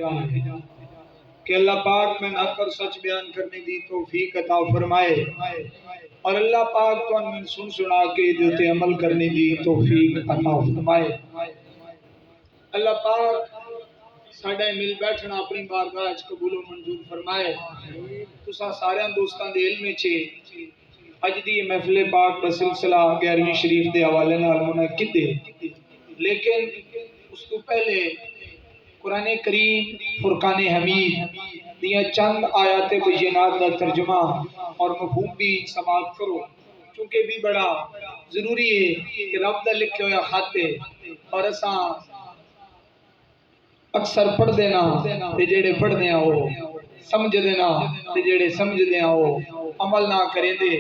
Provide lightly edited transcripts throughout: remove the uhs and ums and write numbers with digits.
ہے کہ اللہ پاک میں حق اور سچ بیان کرنے دی توفیق عطا فرمائے اور اللہ پاک تو میں سن سنا کے دیتے عمل کرنے دی توفیق عطا فرمائے۔ اللہ پاک ساڈا مل بیٹھنا اپنی بارگاہ وچ قبول و منظور فرمائے۔ تساں سارے دوستاں دے علم وچ اج دی محفل پاک بسلسلہ 11ویں شریف دے حوالے نال منعقد ہے، لیکن اس تو پہلے قرآن کریم فرقان حمید دیاں چند آیات بینات کا ترجمہ اور مفہوم بھی سماعت کرو، چونکہ بھی بڑا ضروری ہے کہ رب دا لکھے ہویا خط ہے اور اساں اکثر پڑھ دینا تے جڑے پڑھ دیاں ہو سمجھ دینا تے جڑے سمجھ دیاں ہو عمل نہ کریں دے۔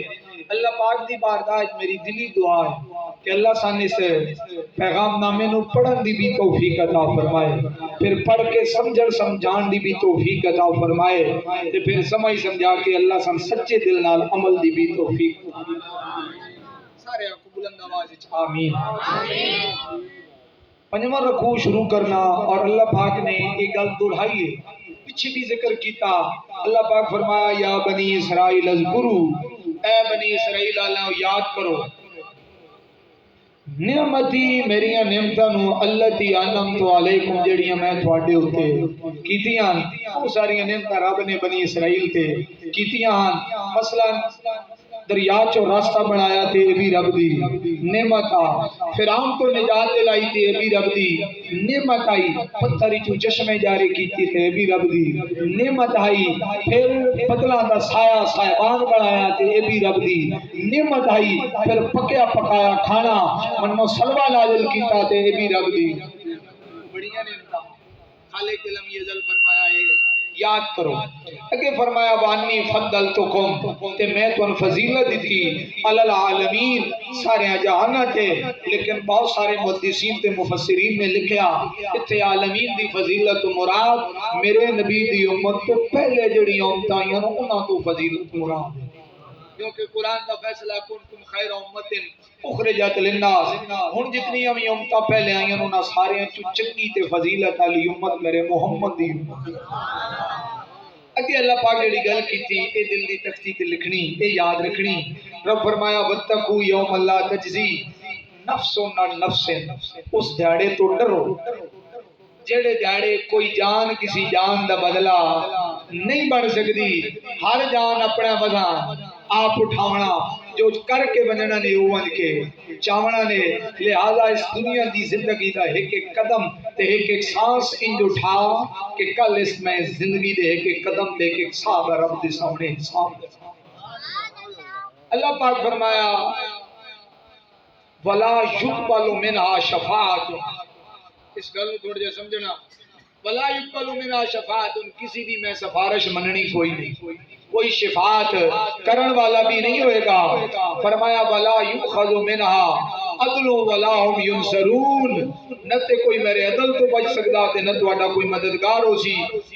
اللہ پاک دی بارگاہ میری دلی دعا ہے کہ اللہ سان اس پیغام نامے نو پڑھن دی بھی توفیق عطا فرمائے، پھر پڑھ کے سمجھن سمجھان دی بھی توفیق عطا فرمائے تے پھر سمجھ سمجھا کے اللہ سان سچے دل نال عمل دی بھی توفیق سارے بلند آواز وچ آمین۔ پنجواں رکوع شروع کرنا اور اللہ پاک نے ایک گل دہرائی ہے، پیچھے بھی ذکر کیتا۔ اللہ پاک فرمایا یا بنی اسرائیل اذکروا، اے بنی اسرائیل اللہ یاد کرو نعمتی میریاں نعمتاں اللتی انعمت علیکم جڑیاں میں تواڈے اوتے کیتیاں۔ بہت ساری نعمتاں رب نے بنی اسرائیل تے کیتیاں، مثلا دریا چو راستہ بنایا تے یہ بھی رب دی نعمت آ، فرعون تو نجات دلائی تے یہ بھی رب دی نعمت آئی، پتھر چو چشمے جاری کیتی تے یہ بھی رب دی نعمت آئی، پھر بدلاں دا سایہ سایبان بنایا تے یہ بھی رب دی نعمت آئی، پھر پکیا پکایا کھانا منو سلوہ نازل کیتا تے یہ بھی رب دی بڑیاں نعمتاں۔ خالق لم یزل فرمایا ہے یاد کرو، اگے فرمایا وانی فضلتکم تے میں تو فضیلت دیتی علی العالمین سارے جہاناں تے، لیکن بہت سارے محدثین تے مفسرین نے لکھیا اتھے عالمین دی فضیلت مراد میرے نبی دی امت تو پہلے جڑی امتاں آئیاں انہاں تو فضیلت مراد ہے، کیونکہ قرآن کا فیصلہ کنتم خیر امت اخرجت للناس، ہن جتنی بھی امتاں پہلے آئیاں انہاں سارے چنگی تے فضیلت والی امت میرے محمد دی امت۔ اگے اللہ پاک جڑی گل کیتی اے دل دی تختی تے لکھنی، اے یاد رکھنی۔ رب فرمایا واتقوا یوم لا تجزی نفس عن نفس، اس دیہاڑے تو ڈرو جڑے دیہاڑے کوئی جان کسی جان دا بدلہ نہیں بن سکتی، ہر جان اپنا وزن آپ اٹھاونا، جو کر کے بننا نے اوان کے چاونا نے، لہذا اس دنیا دی زندگی دا ایک ایک قدم تے ایک ایک سانس انج اٹھا کہ کل اس میں زندگی دے ایک ایک قدم دے ایک ایک صاحب رب دے سامنے حساب۔ اللہ پاک فرمایا ولا يقبل منها شفاعت، اس گل تھوڑا جا سمجھنا، ولا يقبل منها شفاعت، کسی بھی میں سفارش مننی کوئی نہیں، کوئی شفاعت کرن والا بھی نہیں ہوئے گا۔ فرمایا ولا يؤخذ منها عدل ولا هم ينصرون، نہ تے کوئی میرے عدل تو بچ سکدا تے نہ تہاڈا کوئی مددگار ہو سی۔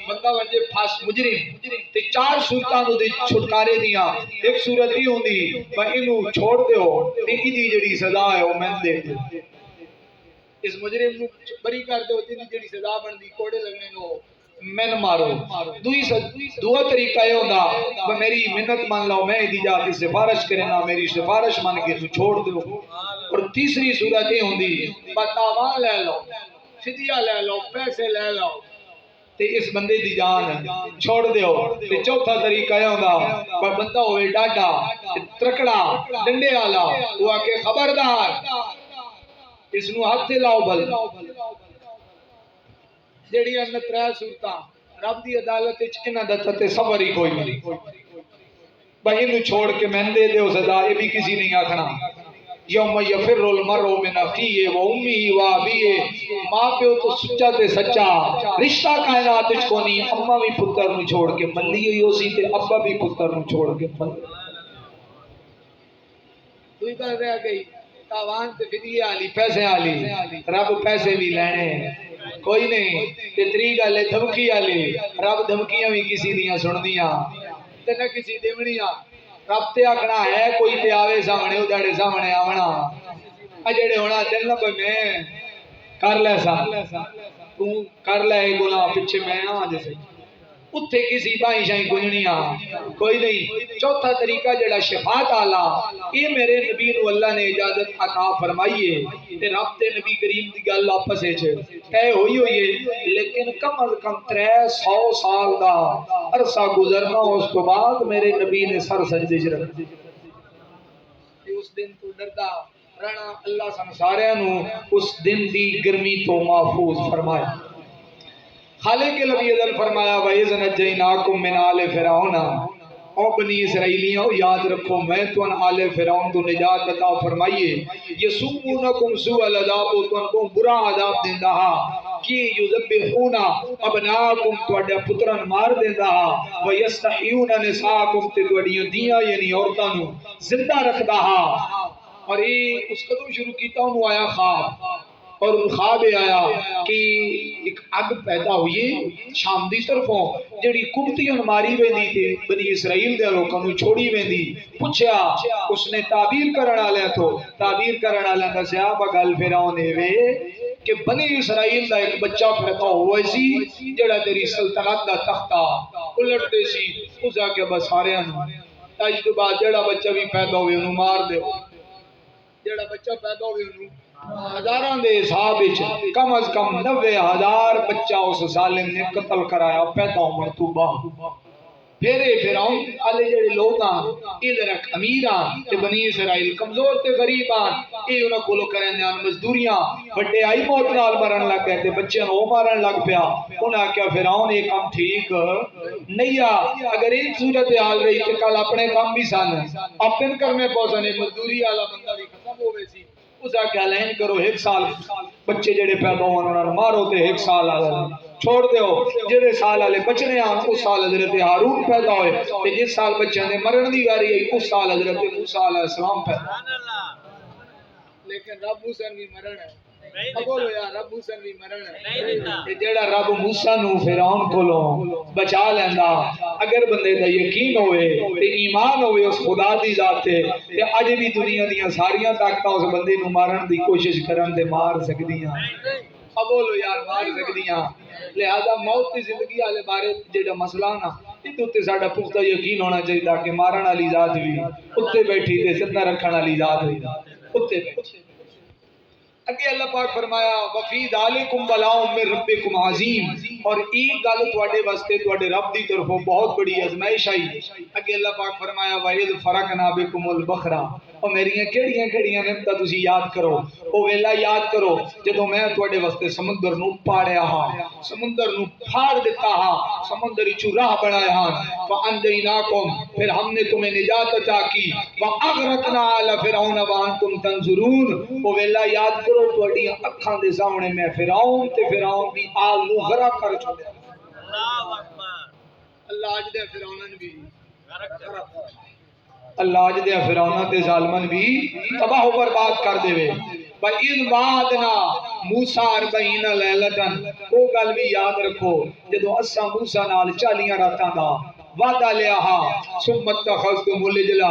بندہ ونجے پھس مجرم تے چار صورتاں نو دے چھٹکارے دیاں، ایک صورت ہی ہوندی میں اینو چھوڑ دیو تے ایدی جڑی سزا ہے او میں دے دے، اس مجرم نو بری کر دو تے جڑی سزا بندی کوڑے لگنے نو میں مارو۔ دو طریقہ یہ ہوتا میری منت مان لو میں دی جا کے سفارش کرنا، میری سفارش مان کے تو چھوڑ دو، اور تیسری صورت یہ ہوندی بتاوان لے لو، فدیہ لے لو، پیسے لے لو تے اس بندے دی جان چھوڑ دیو۔ تے چوتھا طریقہ یہ ہوتا پر بندہ ہوئے ڈاڈا ترکڑا ڈنڈے والا، وہ آکے خبردار اس نو ہاتھ لاؤ بل، جڑی ان ترے صورتاں رب دی عدالت وچ انہاں دا تصور ہی کوئی نہیں، بھائی نو چھوڑ کے میں دے دے سزا، یہ بھی کسی نہیں آکھنا۔ یوم یفر المرء من اخیہ و امیہ و ابیہ، ماں پیو تو سچا تے سچا رشتہ کائنات وچ کونی، اماں بھی پتر نو چھوڑ کے ملی ہوئی سی تے ابا بھی پتر نو چھوڑ کے ملی۔ دوئی گل رہ گئی تاوان تے فدیے والی، پیسے والی، رب پیسے بھی لینے کوئی نہیں، تے تری گل ہے دھمکی والی، رب دھمکیاں بھی کسی دیاں سندیاں تے نہ کسی دیونیاں۔ رب تے آکھنا ہے کوئی تے آوے سامنے او جڑے سامنے آونا، جڑے ہونا دل نہ کوئی میں کر لے سا تو کر لے گناہ پیچھے میں آ جیسے اتھے کسی بائی شائی گنجنی کوئی نہیں۔ چوتھا طریقہ جڑا شفاعت آلہ یہ میرے نبی نو اللہ نے اجازت عطا فرمائیے تے رب تے نبی کریم دی گل آپس وچ طے ہوئی ہے، لیکن کم از کم 300 سال دا عرصہ گزرنا اس تو بعد میرے نبی نے سر سجدے وچ رکھ دیا۔ اس دن تو ڈردا رہنا اللہ سن سارے نو اس دن دی گرمی تو محفوظ فرمائے۔ خالق العلی ازل فرمایا وَإِذْ نَجَّيْنَاكُمْ مِنْ آلِ فِرْعَوْنَ، او بنی اسرائیلیوں یاد رکھو میں تو ان آل فرعون تو نجات عطا فرمائیے۔ یسومونکم سوء العذاب، تو ان کو برا عذاب دیندہ ہا کہ یذبحون ابناکم تواڈے پترن مار دیندہ ہا ویستحیون نساکم تے تواڈیاں دیاں یعنی عورتاں نو زندہ رکھدا ہا۔ اور یہ اس قدر شروع کیتا انہوں آیا خواب، اور خواب آیا کہ ایک اگ پیدا ہوئی شام دی طرفوں جڑی کبتیاں ماری ویندی تھی بنی اسرائیل دے لوکاں نو چھوڑی ویندی۔ پوچھیا اس نے تعبیر کرن والے تو تعبیر کرن والا دسیا بگل فرعون وے کہ بنی اسرائیل دا ایک بچہ پیدا ہوا سی جڑا تیری سلطنت دا تختہ الٹ دے سی۔ اس آکے بس سارے اج تو بعد جڑا بچہ بھی پیدا ہوئے انہوں مار دے، جڑا بچہ پیدا ہوئے انہوں ہزاراں دے حساب وچ کم از کم 90,000 بچہ اس ظالم نے قتل کرایا پیدا ہونے تو بعد۔ پھر فرعون والے جڑے لوگ ادھر امیر تے بنی اسرائیل کمزور تے غریب اے انہاں کولوں کرن دیاں مزدوریاں بڑے آئی موت نال مرن لگ گئے تے بچیاں نو مارن لگ پیا۔ انہاں کیا فرعون یہ کام ٹھیک نہیں آ، اگر ایک صورت حال رہی تے کل اپنے کام بھی سن اپن کرنے پوسنے مزدوری والا بندہ بھی ختم ہوئے سی۔ اس آکے لین کرو 1 سال بچے جڑے پیدا ہونے انہوں مارو تے 1 سال چھوڑ دیو، جڑے سال والے بچنے اس سال حضرت ہارون پیدا ہوئے تے جس سال بچے نے مرن دی واری آئی اس سال حضرت موسیٰ علیہ السلام پیدا۔ لیکن رب موسیٰ بھی مرن ہے، بولو یا رب موسیٰ بھی مرن ہے، جڑا رب موسیٰ نو فرعون کولوں بچا لیندا اگر بندے دا یقین ہوئے تے ایمان ہوئے اس خدا دی ذات تے اج بھی دنیا دیاں ساریاں طاقتاں اس بندے نو مارن دی کوشش کرن تے مار سکدیاں، بولو یار مار سکدیاں۔ لہذا موت تے زندگی والے بارے جڑا مسئلہ نا تے تے ساڈا پختہ یقین ہونا چاہیے کہ مارن والی ذات بھی اوتے بیٹھی تے زندہ رکھن والی ذات بھی اوتے بیٹھی۔ اگے اللہ پاک فرمایا وفی ذالکم بلاء من ربکم عظیم، اور ایک گل تواڈے واسطے تواڈے رب دی طرفوں بہت بڑی آزمائش آئی۔ اگے اللہ پاک فرمایا وَإِذْ فَرَقْنَا بِكُمُ الْبَحْرَ، اور میریاں کیڑیاں نعمتاں تسی یاد کرو، او ویلا یاد کرو جدوں میں تواڈے واسطے سمندر نو پاڑیا ہاں، سمندر نو پھاڑ دیتا ہاں، سمندر وچوں راہ بنایا ہاں، وَأَنجَيْنَاكُمْ، پھر ہم نے تمہیں نجات عطا کی، وَأَغْرَقْنَا آلَ فِرْعَوْنَ وَأَنْتُمْ تَنظُرُونَ، او ویلا یاد کرو تواڈی اکھاں دے سامنے میں فرعون تے فرعون دی آل نو غرق کر چھوڑیا۔ اللہ اکبر، اللہ اج دے فرعونن بھی اللہ اج دے فرعوناں تے ظالمن بھی تباہ و برباد کر دے وے۔ وَإِذْ وَعَدْنَا مُوسَىٰ 40 لَيْلَةً، وہ گل بھی یاد رکھو جدوں اساں موسیٰ نال 40 راتاں دا وعدہ لیا ہا، ثُمَّ اتَّخَذْتُمُ الْعِجْلَ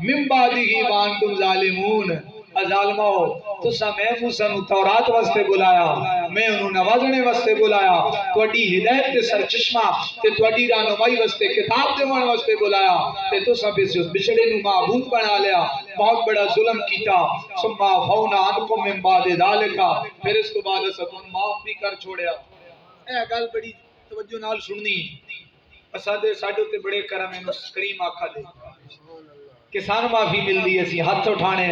مِن بَعْدِهِ وَأَنْتُمْ ظَالِمُونَ، ظالمو تسا میں موسیٰ نو تورات واسطے بلایا، میں انہوں نوازنے واسطے بلایا، تواڈی ہدایت تے سرچشمہ تے تواڈی رہنمائی واسطے کتاب دیوان واسطے بلایا تے تسا بچڑے نو معبود بنا لیا، بہت بڑا ظلم کیتا۔ ثم عفونا عنکم من بعد ذالک، پھر اس تو بعد اساں تانوں معاف بھی کر چھوڑیا۔ اے گل بڑی توجہ نال سننی، اساں ساڈے تے بڑے کرم ہیں کریم آکھا دے کہ سان معافی مل دی، اسی ہاتھ اٹھانے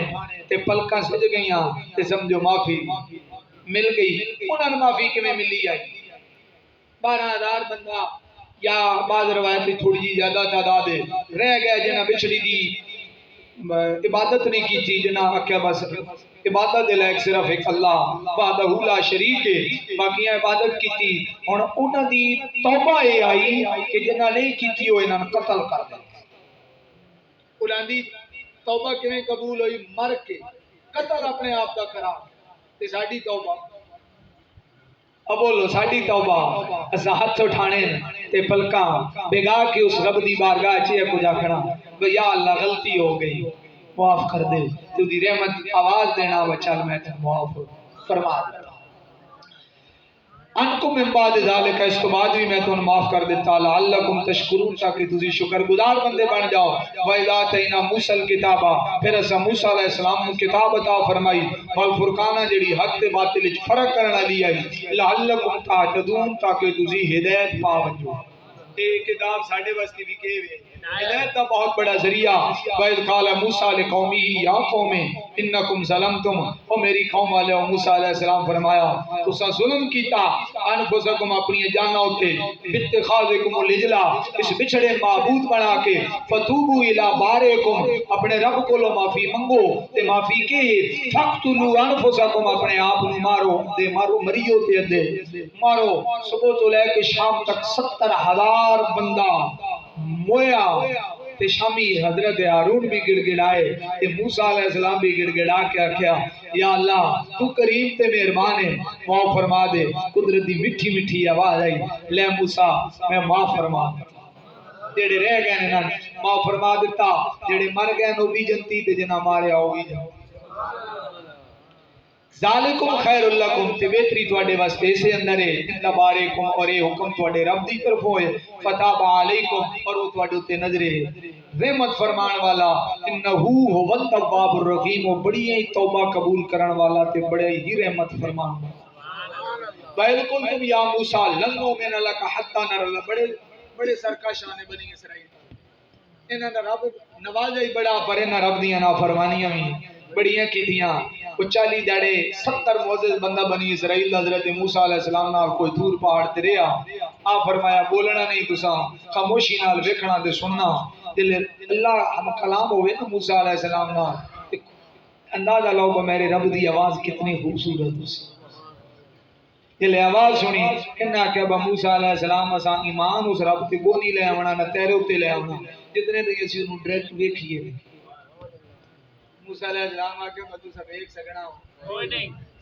تے پلکاں سج گئیاں تے سمجھو معافی مل گئی۔ انہاں نے معافی کیویں ملی آئی؟ 12,000 بندہ یا بعض روایت تھوڑی جی زیادہ تعداد رہ گیا جنہاں بچڑی دی عبادت نہیں کی تھی، جنہاں آکھیا بس عبادت دے لائق صرف ایک اللہ وحدہ لا شریک ہے، باقی عبادت کی تھی۔ ہن انہاں دی توبہ یہ آئی کہ جنہاں نہیں کی تھی وہ انہاں قتل کر دے۔ انہاں دی توبہ کیویں قبول ہوئی؟ مر کے قتل اپنے آپ دا کرا تے ساڈی توبہ، اب بولو ساڈی توبہ اساں ہاتھ اٹھانے تے پلکاں بگا کے اس رب دی بارگاہ چ کچھ آکھنا یا اللہ غلطی ہو گئی معاف کر دے، تو دی رحمت آواز دینا و چل میں تے معاف فرما دے۔ انکم من بعد ذالک، اس تو بعد بھی میں تمہیں معاف کر دیتا، لعلکم تشکرون، تاکہ تسی شکر گزار بندے بن جاؤ۔ وَإِذَا آتَيْنَا مُوسَى الْكِتَابَ، پھر اسا موسیٰ علیہ السلام کو کتاب عطا فرمائی، والفرقانہ جڑی حق تے باطل وچ فرق کرنا لی آئی، لعلکم تہتدون، تاکہ تسی ہدایت پا ونجو۔ یہ کتاب ساڈے واسطے بھی کہ ہدایت کا بہت بڑا ذریعہ۔ وَإِذْ قَالَ مُوسَىٰ لِقَوْمِهِ يَا قَوْمِ إِنَّكُمْ ظَلَمْتُمْ، او میری قوم والے، موسیٰ علیہ السلام فرمایا تسا ظلم کیتا، انفسکم اپنی جانوں تے، باتخاذکم العجل، اس بچھڑے معبود بنا کے، فتوبوا الی بارئکم، اپنے رب کولو معافی منگو، تے معافی کے فقتلوا انفسکم، اپنے آپ نو مارو، دے مارو مریو تے دے مارو۔ صبح تو لے کے شام تک 70,000 بندہ مویا، تے شامی حضرت ہارون بھی گڑ گڑائے، تے موسیٰ علیہ السلام بھی گڑ گڑا کے کیا یا اللہ تو کریم تے مہربان ہے، معاف فرما دے۔ قدرت دی مٹھی مٹھی آواز آئی، لے موسیٰ میں معاف فرما، جڑے رہ گئے نا معاف فرما دیتا، جڑے مر گئے نو بھی جنتی تے جنہ مارے آؤ بھی جنتی۔ ذالکم خیر لکم، تے بہتری تواڈے واسطے اسے اندر ہے، ان بارکم، اور یہ حکم تواڈے رب دی طرف ہوئے، فتاب علیکم، اور وہ تواڈے تے نظر رحمت فرمان والا، انہو هو التواب الرحیم، وہ بڑی ہی توبہ قبول کرن والا تے بڑے ہی رحمت فرمان والا۔ وَإِذْ قُلْتُمْ يَا مُوسَىٰ لَن نُؤْمِنَ لَكَ حَتَّىٰ نَرَى اللَّهَ، بڑے سرکشاں نے بنی اسرائیل، انہاں دا رب نوازا ہی بڑا، پر انہاں رب دیاں نافرمانیاں بھی بڑیاں کیتیاں۔ وہ 40 دہڑے 70 معزز بندہ بنی اسرائیل حضرت موسیٰ علیہ السلام نال کوئی دور پہاڑ تے رہیا، آپ فرمایا بولنا نہیں تساں، خاموشی نال ویکھنا تے سننا، دل اللہ ہم کلام ہوئے نا موسیٰ علیہ السلام نال، اندازہ لو کہ میرے رب دی آواز کتنی خوبصورت ہے۔ جلے آواز سنی کہنا کہ ابا موسیٰ علیہ السلام اساں ایمان اس رب تے کو نہیں لے آونا، نہ تیرے تے لے آونا، جتنے تے اسی انہوں ڈائریکٹ ویکھیے۔ موسیٰ علیہ السلام آکے میں تو سب ایک سکنا ہوں،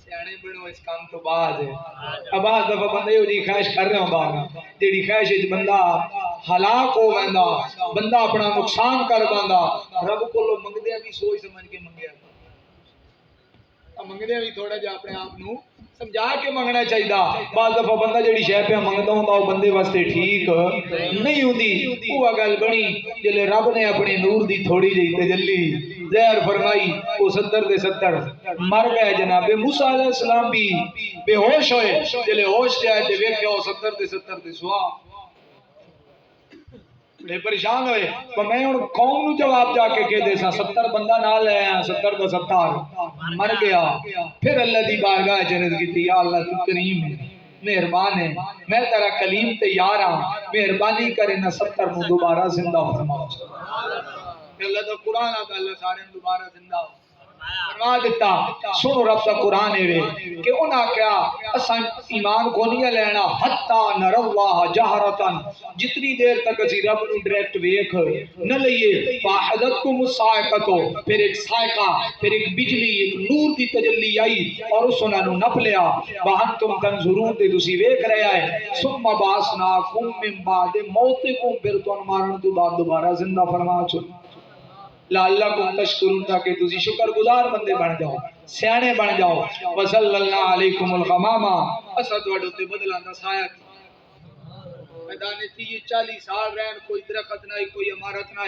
سیانے بڑھو اس کام تو بعد ہے۔ اب آج دفعہ بندے ہو جی خواہش کر رہے ہوں باغا، جیڑی خواہش ہے بندہ ہلاک ہو بندہ، بندہ اپنا نقصان کر بندہ، رب کو لوگ منگدے بھی سوچ سمجھ کے منگیا، منگدے بھی تھوڑا جا اپنے آپ نو سمجھا کے منگنا چاہیے۔ بعض دفعہ بندہ جڑی شے پہ منگدا ہوندا وہ بندے واسطے ٹھیک نہیں ہوندی، وہ گل بنی جلے رب نے اپنی نور دی تھوڑی جی تجلی ظاہر فرمائی، وہ 70 دے 70 مر گئے۔ جناب موسیٰ علیہ السلام بھی بے ہوش ہوئے، جلے ہوش تے آئے تے ویکھیا وہ 70 دے 70 تے سوا، بڑے پریشان ہوئے، تو میں ان قوم نو جواب جا کے کہہ دے سا 70 بندہ نہ لے آیا، 70 کا 70 مر گیا۔ پھر اللہ دی بارگاہ جنت کی، یا اللہ تو کریم ہے، مہربان ہے، میں تیرا کلیم تے یار ہاں، مہربانی کرے نہ 70 نو دوبارہ زندہ فرما۔ اللہ دا قرآن آتا، اللہ سارے دوبارہ زندہ فرما دیتا۔ سنو رب دا قرآن ہے کہ انہاں کیا اساں ایمان کو نہیں لینا حتی نر اللہ جہرتن، جتنی دیر تک اسی رب نو ڈائریکٹ ویکھ نہ لئیے، فاحدتکم الصاعقۃ، پھر ایک صاعقہ، پھر ایک بجلی، ایک نور دی تجلی آئی اور اس انہاں نو نپ لیا، وانتم تنظرون تے تسی ویکھ رہے آئے، ثم بعثناکم من بعد موتکم، پھر تن مارن تو بعد دوبارہ زندہ فرما چھو، لعلکم تشکرون، تاکہ تسی شکر گزار بندے بن جاؤ، سیانے بن جاؤ۔ وصلی علیکم الغمامہ، اسد وڈو تے بدلان دا سایہ، میدان 30-40 سال رہن، کوئی درخت نہ کوئی عمارت نہ،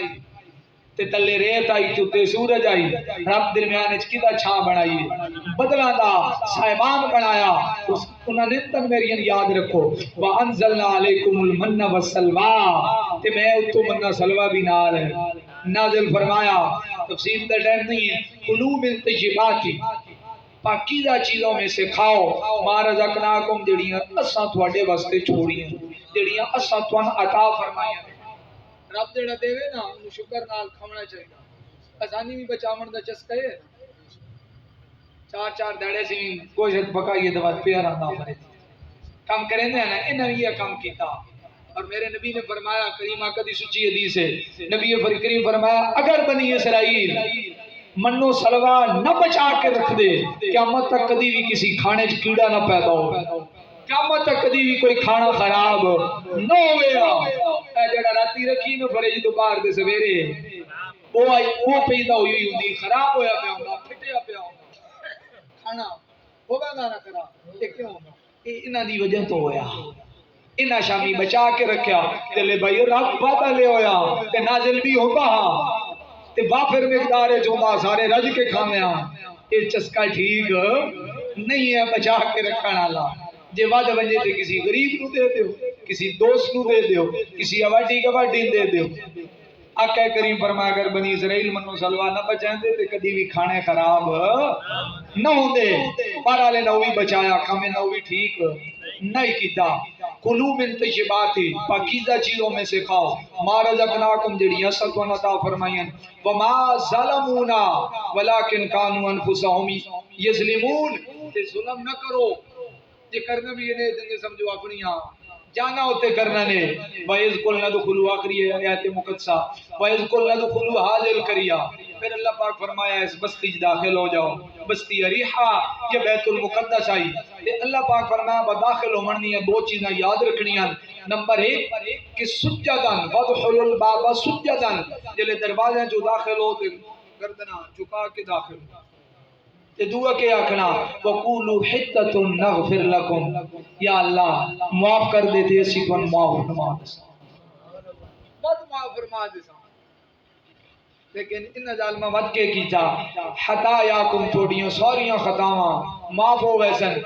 تے تلے ریت آئی تے سورج آئی، رب درمیان اچ کدا چھاں بنائی، بدلاں دا سائبان بنایا۔ انہاں نے تک میری یاد رکھو، وانزلنا علیکم المن والسلوى، تے میں اتو منہ سلوہ بھی نال ہے نازل فرمایا۔ تفسیر دا ٹائم نہیں ہے، کلوا من طیبات، پاکیزہ چیزوں میں سے کھاؤ، ما رزقناکم، جڑیاں اساں تواڈے واسطے چھوڑیاں، جڑیاں اساں تواں عطا فرمائیاں۔ رب جڑا دے نا انہوں شکر نال کھونا چاہیے، آسانی بھی بچاون دا چسکا ہے۔ 4 دہڑے سی گوشت پکائیے تو بعد پیار آندا مرے کام کریں دے نا، انہاں یہ کام کیتا۔ اور میرے نبی نے فرمایا، کریمہ کدی سچی حدیث ہے، نبی کریم فرمایا اگر بنی اسرائیل منو سلوا نہ بچا کے رکھ دے، قیامت تک کدی بھی کسی کھانے چ کیڑا نہ پیدا ہو، قیامت تک کدی بھی کوئی کھانا خراب نہ ہویا۔ اے جڑا راتی رکھی نو فرج تو باہر دے سویرے وہ پیدا ہوئی ہوندی، خراب ہویا پیا ہوندا، پھٹیا پیا ہوندا، کھانا ہوگا نہ خراب، یہ کیوں ہوگا؟ انہاں دی وجہ تو ہویا انہاں شامی بچا کے رکھیا تے لے بھائی رب وعدہ لے ہویا تے نازل بھی ہوتا تے وافر مقدار چوندا سارے رج کے کھانے یہ چسکا ٹھیک نہیں ہے بچا کے رکھنا والا جے ود وجے تے کسی غریب نو دے دیو کسی دوست نو دے دیو کسی اواڈی گواڈی دے دیو آقا کریم فرمایا اگر بنی اسرائیل منو سلوا نہ بچائیں تے کدی بھی کھانے خراب نہ ہوندے پر والے نو بھی بچایا کھمے نو بھی ٹھیک نہیں کیتا کلو من طیبات پاکیزہ چیزوں میں سے کھاؤ ما رزقناکم جڑی اصل تو عطا فرمائیں وما ظلمونا ولکن کانوا انفسهم یظلمون تے ظلم نہ کرو جے کرنا بھی یہ نہیں سمجھو اپنی جانا ہوتے کرنا نے وَإِذْ قُلْنَا دُخُلُوا آخری آیات مقدسہ وَإِذْ قُلْنَا دُخُلُوا هَذِهِ الْقَرْيَةَ پھر اللہ پاک فرمایا اس بستی داخل ہو جاؤ بستی اریحہ یہ بیت المقدس آئی تے اللہ پاک فرمایا بداخل ہو مننی ہے دو چیزیں یاد رکھنی ہیں نمبر ایک کہ سجدن وَدْخُلُوا الْبَابَ سُجَّدًا جلے دروازے جو داخل ہو تے گردنا چکا کے داخل ہو تے دعا کے آکھنا وَقُولُوا حِتَّةٌ نَغْفِرْ لَكُمْ یا اللہ معاف کر دیتے اسی کو معاف فرما دے بہت معاف فرما دے لیکن ان ظالمہ ود کے کیتا حتایاکم توڑیاں سوریاں خطاواں معاف ہو ویسن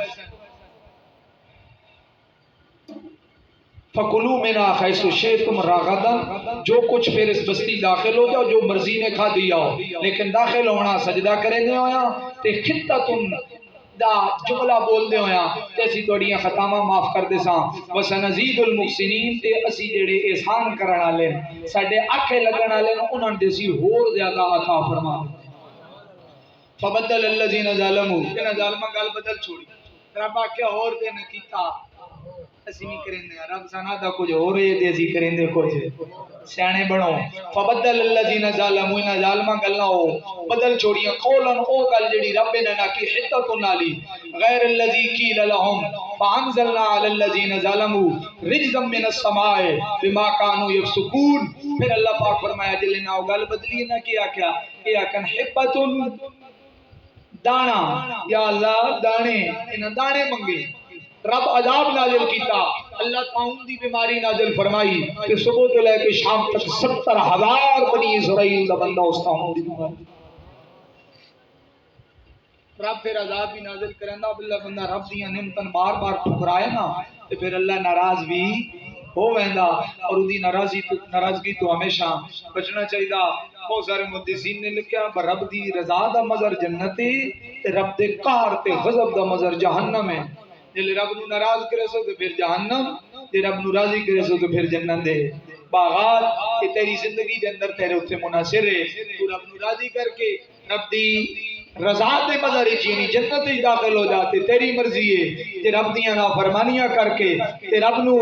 فَقُلُوا مِنَا خَيْسُ شِئْتُمْ رَغَدًا جو کچھ پھر اس بستی داخل ہو جاؤ جو مرضی نے کھا دیا ہو لیکن داخل ہونا سجدہ کرے دے ہویا تے خطتن دا جملہ بول دے ہویا تے اسی توڑیاں ختامہ معاف کر دے ساں وَسَنَزِيدُ الْمُحْسِنِينَ تے اسی جڑے احسان کرنا لیں ساڑھے آنکھیں لگنا لیں انہاں دے سی ہور زیادہ عطا فرما فَبَدَّلَ الَّذِينَ ظَلَمُوا انہاں ظالمہ گال بدل چھوڑی رب آکھیا اور دے نہ کیتا اسی نہیں کریں دے رب سانا دا کچھ ہو رہے دے اسی کریں دے کچھ سیانے بڑھو فبدل الذین ظالموا ان ظالمہ گلنا ہو بدل چھوڑیاں قولن او گل جڑی رب نے نہ کی حدت نالی غیر الذی قیل لهم فانزلنا علی الذین ظلموا رجزا من السماء بما كانوا يفسقون پھر اللہ پاک فرمایا جلے نہ گل بدلی نہ کیا کیا کہ اکن حبت دانا یا اللہ دانے ان دانے منگے رب عذاب نازل کیتا اللہ تعاون دی بیماری نازل فرمائی کہ صبح تو لے کے شام تک 70,000 بنی اسرائیل دا بندہ اس تعاون دی بیماری رب پھر عذاب بھی نازل کرندا اللہ بندہ رب دیاں نعمتاں بار بار ٹھکرائے نا تے پھر اللہ ناراض بھی ہو ویندا اور اودی ناراضگی تو ہمیشہ بچنا چاہیے بہت سارے محدثین نے لکھیا پر رب دی رضا دا مظہر جنت ہے تے رب دے قہر تے غضب دا مظہر جہنم ہے جلے رب نو ناراض کرے سو تو پھر جہنم جے رب نو راضی کرے سو تو پھر جنت دے باغات کہ تیری زندگی دے اندر تیرے اتنے مناصر ہے تو رب نو راضی کر کے رب دی رضا دے مظہر چینی جنت ہی داخل ہو جاتے تیری مرضی ہے تے رب دیاں نافرمانیاں کر کے تے رب نو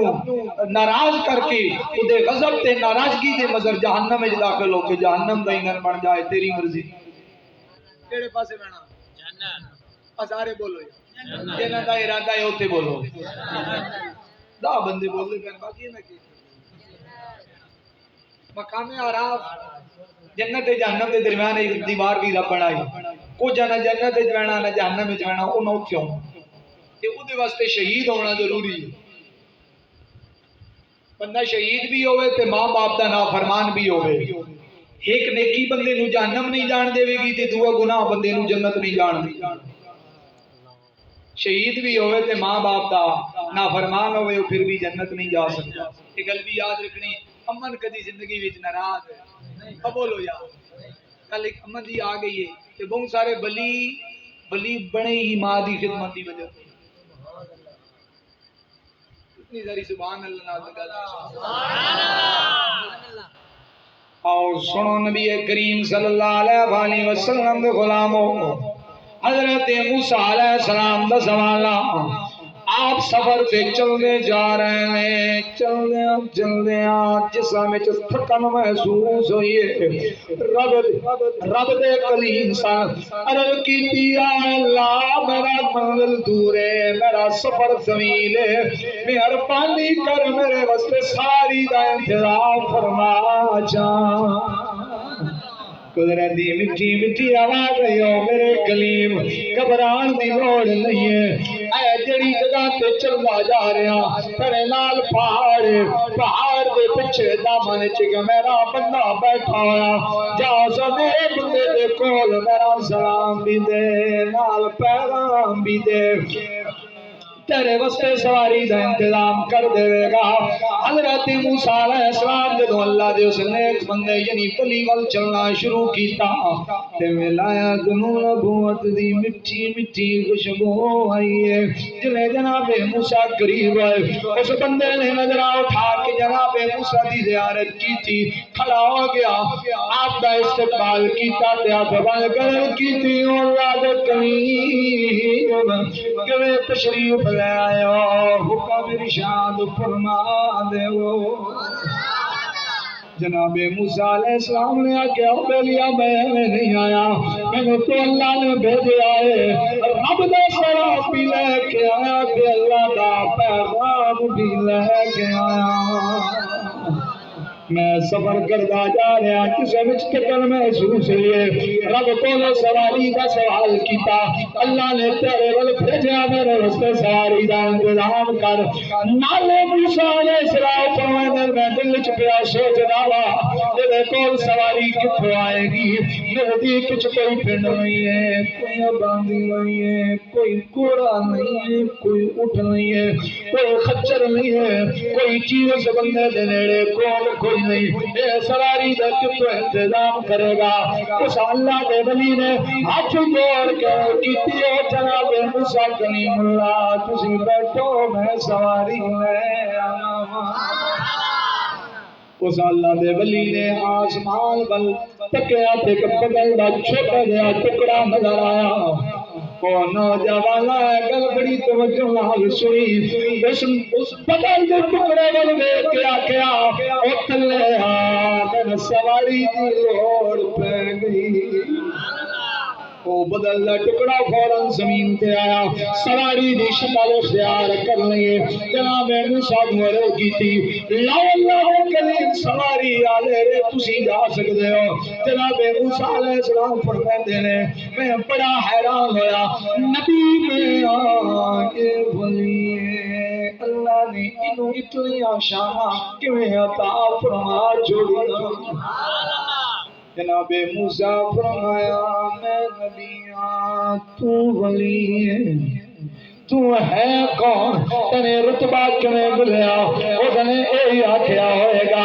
ناراض کر کے او دے غضب تے ناراضگی دے مظہر جہنم وچ داخل ہو کے جہنم دا ایندھن بن جائے تیری مرضی کیڑے پاسے بہنا جنت سارے بولو جنہ دا ارادہ ہے اوتے بولو دا بندے بول دے پھر باقی نہ کی مقام اعراف جنت جہنم دے درمیان ایک دیوار بھی رب بنائی کو جانا جنت وچ جانا نہ جہنم وچ جانا او نہ کیوں تے او دے واسطے شہید ہونا ضروری ہے بندہ شہید بھی ہوئے تے ماں باپ دا نافرمان بھی ہوئے ایک نیکی بندے نو جہنم نہیں جان دے گی تے دوسرا گناہ بندے نو جنت نہیں جان دے شہید بھی ہوئے تے ماں باپ دا نافرمان ہوئے پھر بھی جنت نہیں جا سکتا یہ گل بھی یاد رکھنی امن کدی زندگی وچ ناراض ہے بولو یار کل ایک امن دی آ گئی ہے کہ بہت سارے بلی بنے ہی ماں دی خدمت دی وجہ سے اتنی ساری سبحان اللہ سبحان اللہ اور سنو نبی کریم صلی اللہ علیہ وسلم دے غلاموں حضرت موسیٰ علیہ السلام دا سوالا آپ سفر سے چلنے جا رہے ہیں چلنے جسم میں تھکن محسوس ہوئی رب دے کلیم سان عرض کیتی یا اللہ میرا منزل دور ہے میرا سفر طویل ہے مہربانی کر میرے واسطے ساری دا انتظام فرما جا قدرت دی مٹھی مٹھی آواز ہے میرے کلیم گھبران دی لوڑ نہیں ہے اے جڑی جگہ تے چلدا جا رہا تیرے نال پہاڑ دے پیچھے دامن چ میرا بندہ بیٹھا ہوا جا سدے بندے دے کول میرا سلام بھی دے نال پیغام بھی دے تیرے واسطے سواری دا انتظام کر دے گا حضرت موسیٰ علیہ السلام جدو اللہ دے اس نیک بندے یعنی ولی ول چلنا شروع کیتا تے ملایا دنوں نبوت دی مٹھی مٹھی خوشبو آئی ہے جلے جناب موسیٰ قریب ہے اس بندے نے نظر اٹھا کے جناب موسیٰ دی زیارت کی تھی کھڑا ہو گیا آپ دا استقبال کیتا تے آپ بال کر کی تھی اللہ دے کریم کہ تشریف لے آیا حکم ارشاد فرما دے جناب موسیٰ علیہ السلام نے آکیا بیلیا میں نہیں آیا میں نے تو اللہ نے بھیجا ہے رب دا سلام بھی لے کے آیا کہ اللہ دا پیغام بھی لے کے آیا میں سفر کردا جا رہا کسے وچ تکن محسوس ہوئے رب کو سواری دا سوال کیتا اللہ نے تیرے ول بھیجا میرے راستے سواری دا انتظام کر نالے موسیٰ علیہ السلام فرمایا میں دل وچ پیا سوچدا وا میرے کول سواری کتھوں آئے گی میرے دی کچھ کوئی پنڈ نہیں ہے کوئی آبادی نہیں ہے کوئی کوڑا نہیں ہے کوئی اٹھ نہیں ہے کوئی خچر نہیں ہے کوئی چیز بندے دے نیڑے کوئی نہیں اے سواری دا کتوں انتظام کرے گا اس اللہ دے ولی نے ہاتھ جوڑ کے کیتی ہے جناب موسیٰ کلیم اللہ تسی بیٹھو میں سواری لے آنا اس اللہ دے ولی نے آسمان بل تکیا تے بدل دا چھوٹا جہا ٹکڑا نظر آیا وہ نوجوان گل بڑی توجہ نال سنی اس بدل دے ٹکڑے ول ویکھ کے آکھیا او تلے آ سواری دی لوڑ پے گئی وہ بدل دا ٹکڑا فوراً زمین تے آیا سواری دی شکل اختیار کر لیے جناب موسیٰ نورے کی تھی لا اللہ کلیم سواری آلے رے تسی جا سکتے ہو جناب موسیٰ علیہ السلام فرماتے نے میں بڑا حیران ہویا نبی میں آگے بھلیے اللہ نے انہوں اتنی آشانا کیویں عطا فرما جوڑی جناب موسیٰ فرمایا میں نبیاں تو ولی ہے تو ہے کون تنے رتبہ کنے ملیا او تنے اے آکھیا ہوئے گا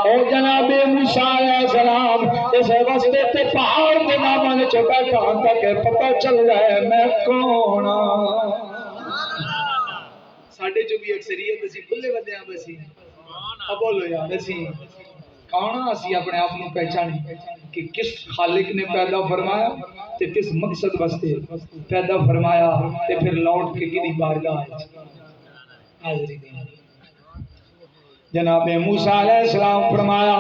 او جناب موسیٰ علیہ السلام اس واسطے تے پہاڑ دے نامن چ بیٹھا تک پتہ چل جائے میں کون ساڈے جو بھی اکثریت اسی کھلے ودیاں بسی اب بولو یار اسی کون اسی اپنے آپ کو پہچانے کہ کس خالق نے پیدا فرمایا تے کس مقصد واسطے پیدا فرمایا تے پھر لوٹ کے کدی بارگاہ حاضری دی جناب موسیٰ علیہ السلام فرمایا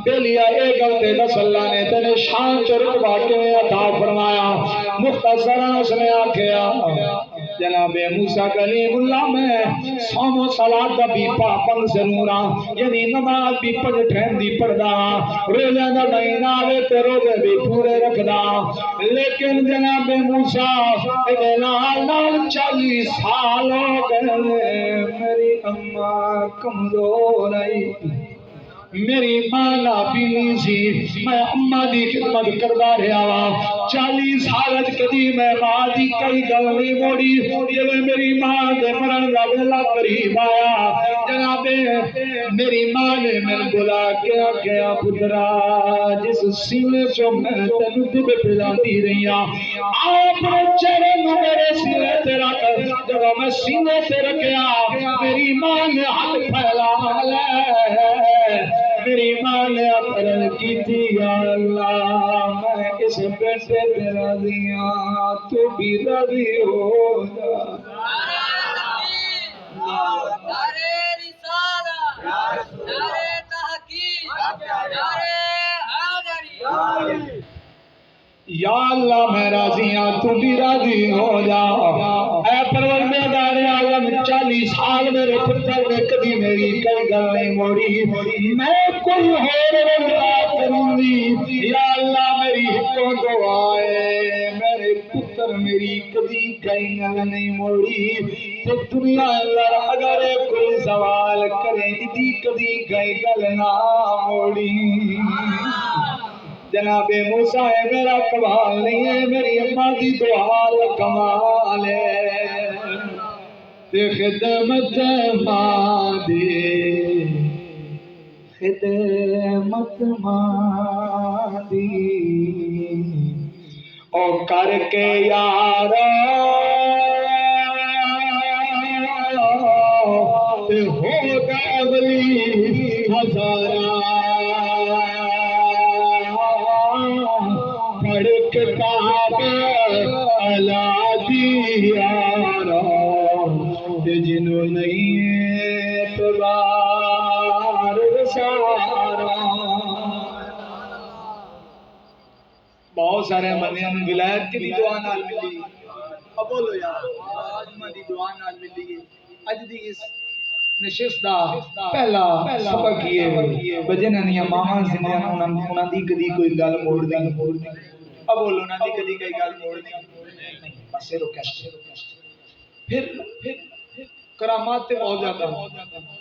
بیلیا اے گل تے دس اللہ نے تیرے شان چ رتبہ کیویں عطا فرمایا مختصراً اس نے آکھیا جناب موسیٰ کلیم اللہ میں صوم و صلاۃ دا بھی پابند ضرور ہاں یعنی نماز بھی پڑھ ٹھہر دی پڑھدا روزہ دا مہینہ آوے تے روزے بھی پورے رکھدا لیکن جناب موسیٰ دے نال 40 سال ہو گئے میری اماں کمزور آئی میری ماں نابینی سی میں اماں دی خدمت کردا رہا وا 40 سال کدی میں ماں دی کئی گل نہیں موڑی جب میری ماں دے مرن دا ویلا قریب آیا جناب میری ماں نے مینوں بلا کے آکھیا پترا جس سینے چوں میں تینوں دب پلاندی رہی ہاں اپنے چہرے نوں میرے سینے تے رکھ جب میں سینے تے رکھیا میری ماں نے ہاتھ پھیلا لے میری ماں نے اپرل کی تھی یا اللہ میں اس بیٹے پہ راضی ہاں تو بھی راضی ہو جا نعرے رسالہ نعرے تحقیق نعرے حیدری یا اللہ میں راضی ہاں تو بھی راضی ہو جا اے پروردگار عالم 40 سال میرے پتر نے کبھی میری کوئی گل نہیں موڑی میں کوئی اور رضا کروں گی یا اللہ میری کو دعا ہے میرے پتر میری کبھی کہیں گل نہیں موڑی تو دنیا اندر اگر کوئی سوال کرے دی کبھی کہیں گل نہ موڑی جناب موسیٰ ہے میرا کمال نہیں ہے میری اماں دی دعا کمال ہے تے خدمت ماں دی خدمت ماں دی اور کر کے یارا تے ہو گئے ولی ہزارہ پڑھ کتاب علا دی یارا تے جنوں نہیں اعتبار سارا بہت سارے بندیاں نوں ولایت کی دعا نال ملی اب بولو یار آدماں دی دعا نال ملی اج دی اس نشست دا پہلا سبق یہ بجن دیاں ماواں زندیاں انہاں دی کدی کوئی گل موڑ دی اب بولو انہاں دی کدی کوئی گل موڑ دی بس روکے پھر کرامات تے ہو جاتا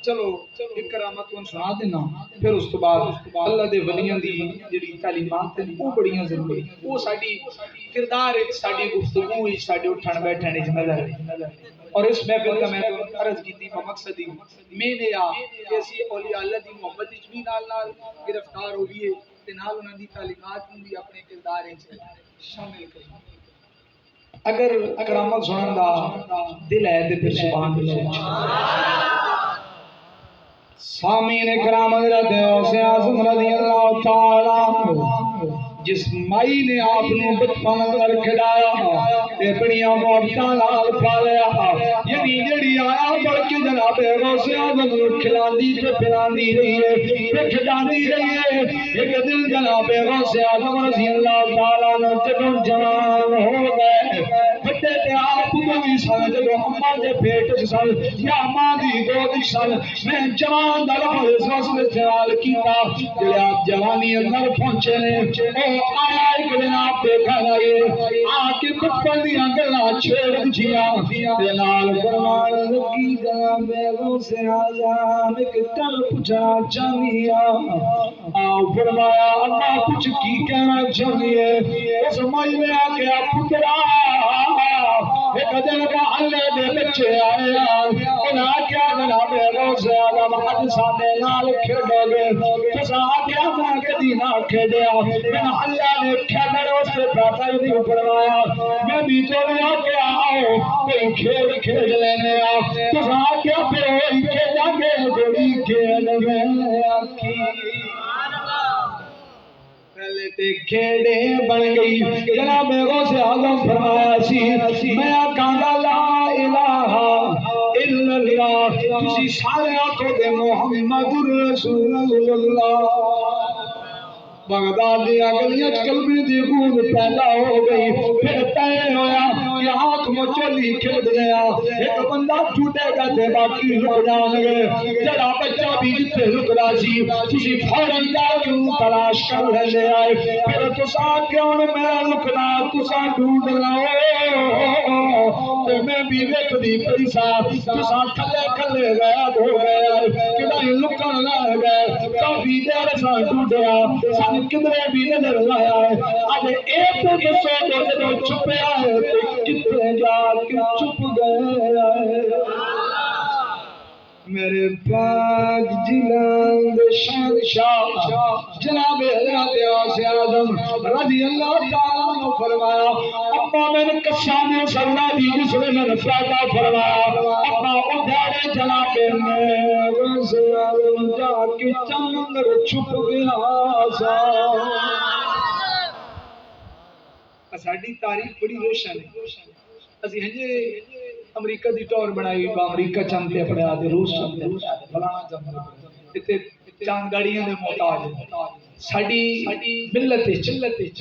چلو ایک کرامت کو سنا دینا پھر اس تو بعد اللہ دے ولیاں دی جڑی تعلیمات ہیں وہ بڑیاں ضروری وہ ساڈی کردار وچ ساڈی گفتگو وچ ساڈے اٹھن بیٹھن وچ نظر اور اس محفل کا میں عرض کیتی مقصد ہی میں نے کہ اسی اولیاء اللہ دی محبت وچ بھی نال گرفتار ہو گئے تے نال انہاں دی تعلیمات نوں بھی اپنے کردار وچ شامل کریں اگر کرامت سنن دا دل ہے تے پھر سبحان اللہ سامعین کرام حضرت غوث اعظم رضی اللہ تعالی جس مائی نے آپ نے بچپن اندر کھڑایا تے بڑیاں محبتاں نال پالیا یعنی جڑی آیا بلکہ جناب غوث اعظم نوں کھلاندی تے پلاندی رہی ہے تے کھڈاندی رہی ہے ایک دن جناب غوث اعظم رضی اللہ تعالی عنہ جدوں جوان ہو گئے بڑے تے آپ بھی سن جدوں اماں دے پیٹ وچ سن یا اماں دی گود وچ سن میں جوان دا لفظ استعمال کیتا جڑے آپ جوانی اندر پہنچے نے آیا ایک دن آپ دیکھا گئے آکے بچپن دیاں گلاں چھیڑ دیا تے نال فرمان لگی جناب غوث اعظم ایک گل پوچھنا چاہنی فرمایا اللہ کچھ کی کہنا چاہنی ہے اس مائی میں آ کے پترا ایک دن اللہ دے بچے آئے انہاں کیا جناب غوث اعظم اج ساڈے نال کھیڈو گے تساں کیا میں کدی نہ کھیڈیا میں اللہ نے کھیلنے واسطے پیسہ نہیں فرمایا میں بھی تو آ کے آؤ کوئی کھیل کھیل لینے تساں کیا پھر وہی کھیلاں گے جڑی کھیل میں آکھی پہلے تے کھیڑے بن گئی جناب غوث اعظم فرمایا سی میں آکھاں گا لا الہ الا اللہ تسی سارے آکھو گے محمد رسول اللہ بغداد دی گلیاں قلبی دی گونج پیدا ہو گئی پھر طے ہویا کہ آنکھ مچولی کھڑ گیا ایک بندہ چھوٹے گا تے باقی رک جان گے جڑا بچہ بھی جتھے رک رہا سی تسی فوراً جا کے تلاش کر لے آئے پھر تساں کیوں میں رکنا تساں ڈھونڈ لاؤ تے میں بھی ویکھدی پئی سا تساں کھلے کھلے غائب ہو گئے کدھر لکن لگ گئے کافی دیر سا ڈھونڈیا سن کدھرے بھی نظر آیا ہے اب ایک دسو تو جدو چھپیا ہے کتنے جا کے چھپ گیا ہے میرے پاک جلال شان شاہ جناب حضرت غوث اعظم رضی اللہ تعالیٰ عنہ فرمایا اپنا میں نے کسانے سرنا دی جس نے میں نے فرادا فرمایا اپنا اٹھاڑے جناب میں غوث اعظم جا کے چاندر چھپ گیا سا ساڈی تاریخ بڑی روشن ہے اسی ہنجے امریکہ دی ٹور بنائی با امریکہ چاند تے اپنے آدھے روس چاند تے فلانا چاند تے چاند گاڑیاں دے محتاج ساڈی ملت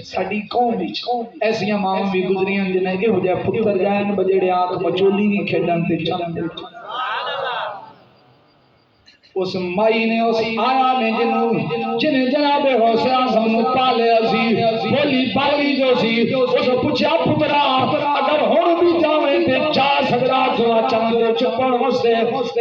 ساڈی قوم ایسیاں ماواں بھی گزریاں جنہیں کہ ہو جائے پتر جائن بجڑے آنکھ مچولی بھی کھیڈن تے چاند تے اس مائی نے اس آیا نے جنہیں جناب غوث اعظم نو پالیا سی بولی بالی جو سی اس پوچھا پترا اگر ہن بھی جاویں تے جا سکدا جو چند چپڑ واسطے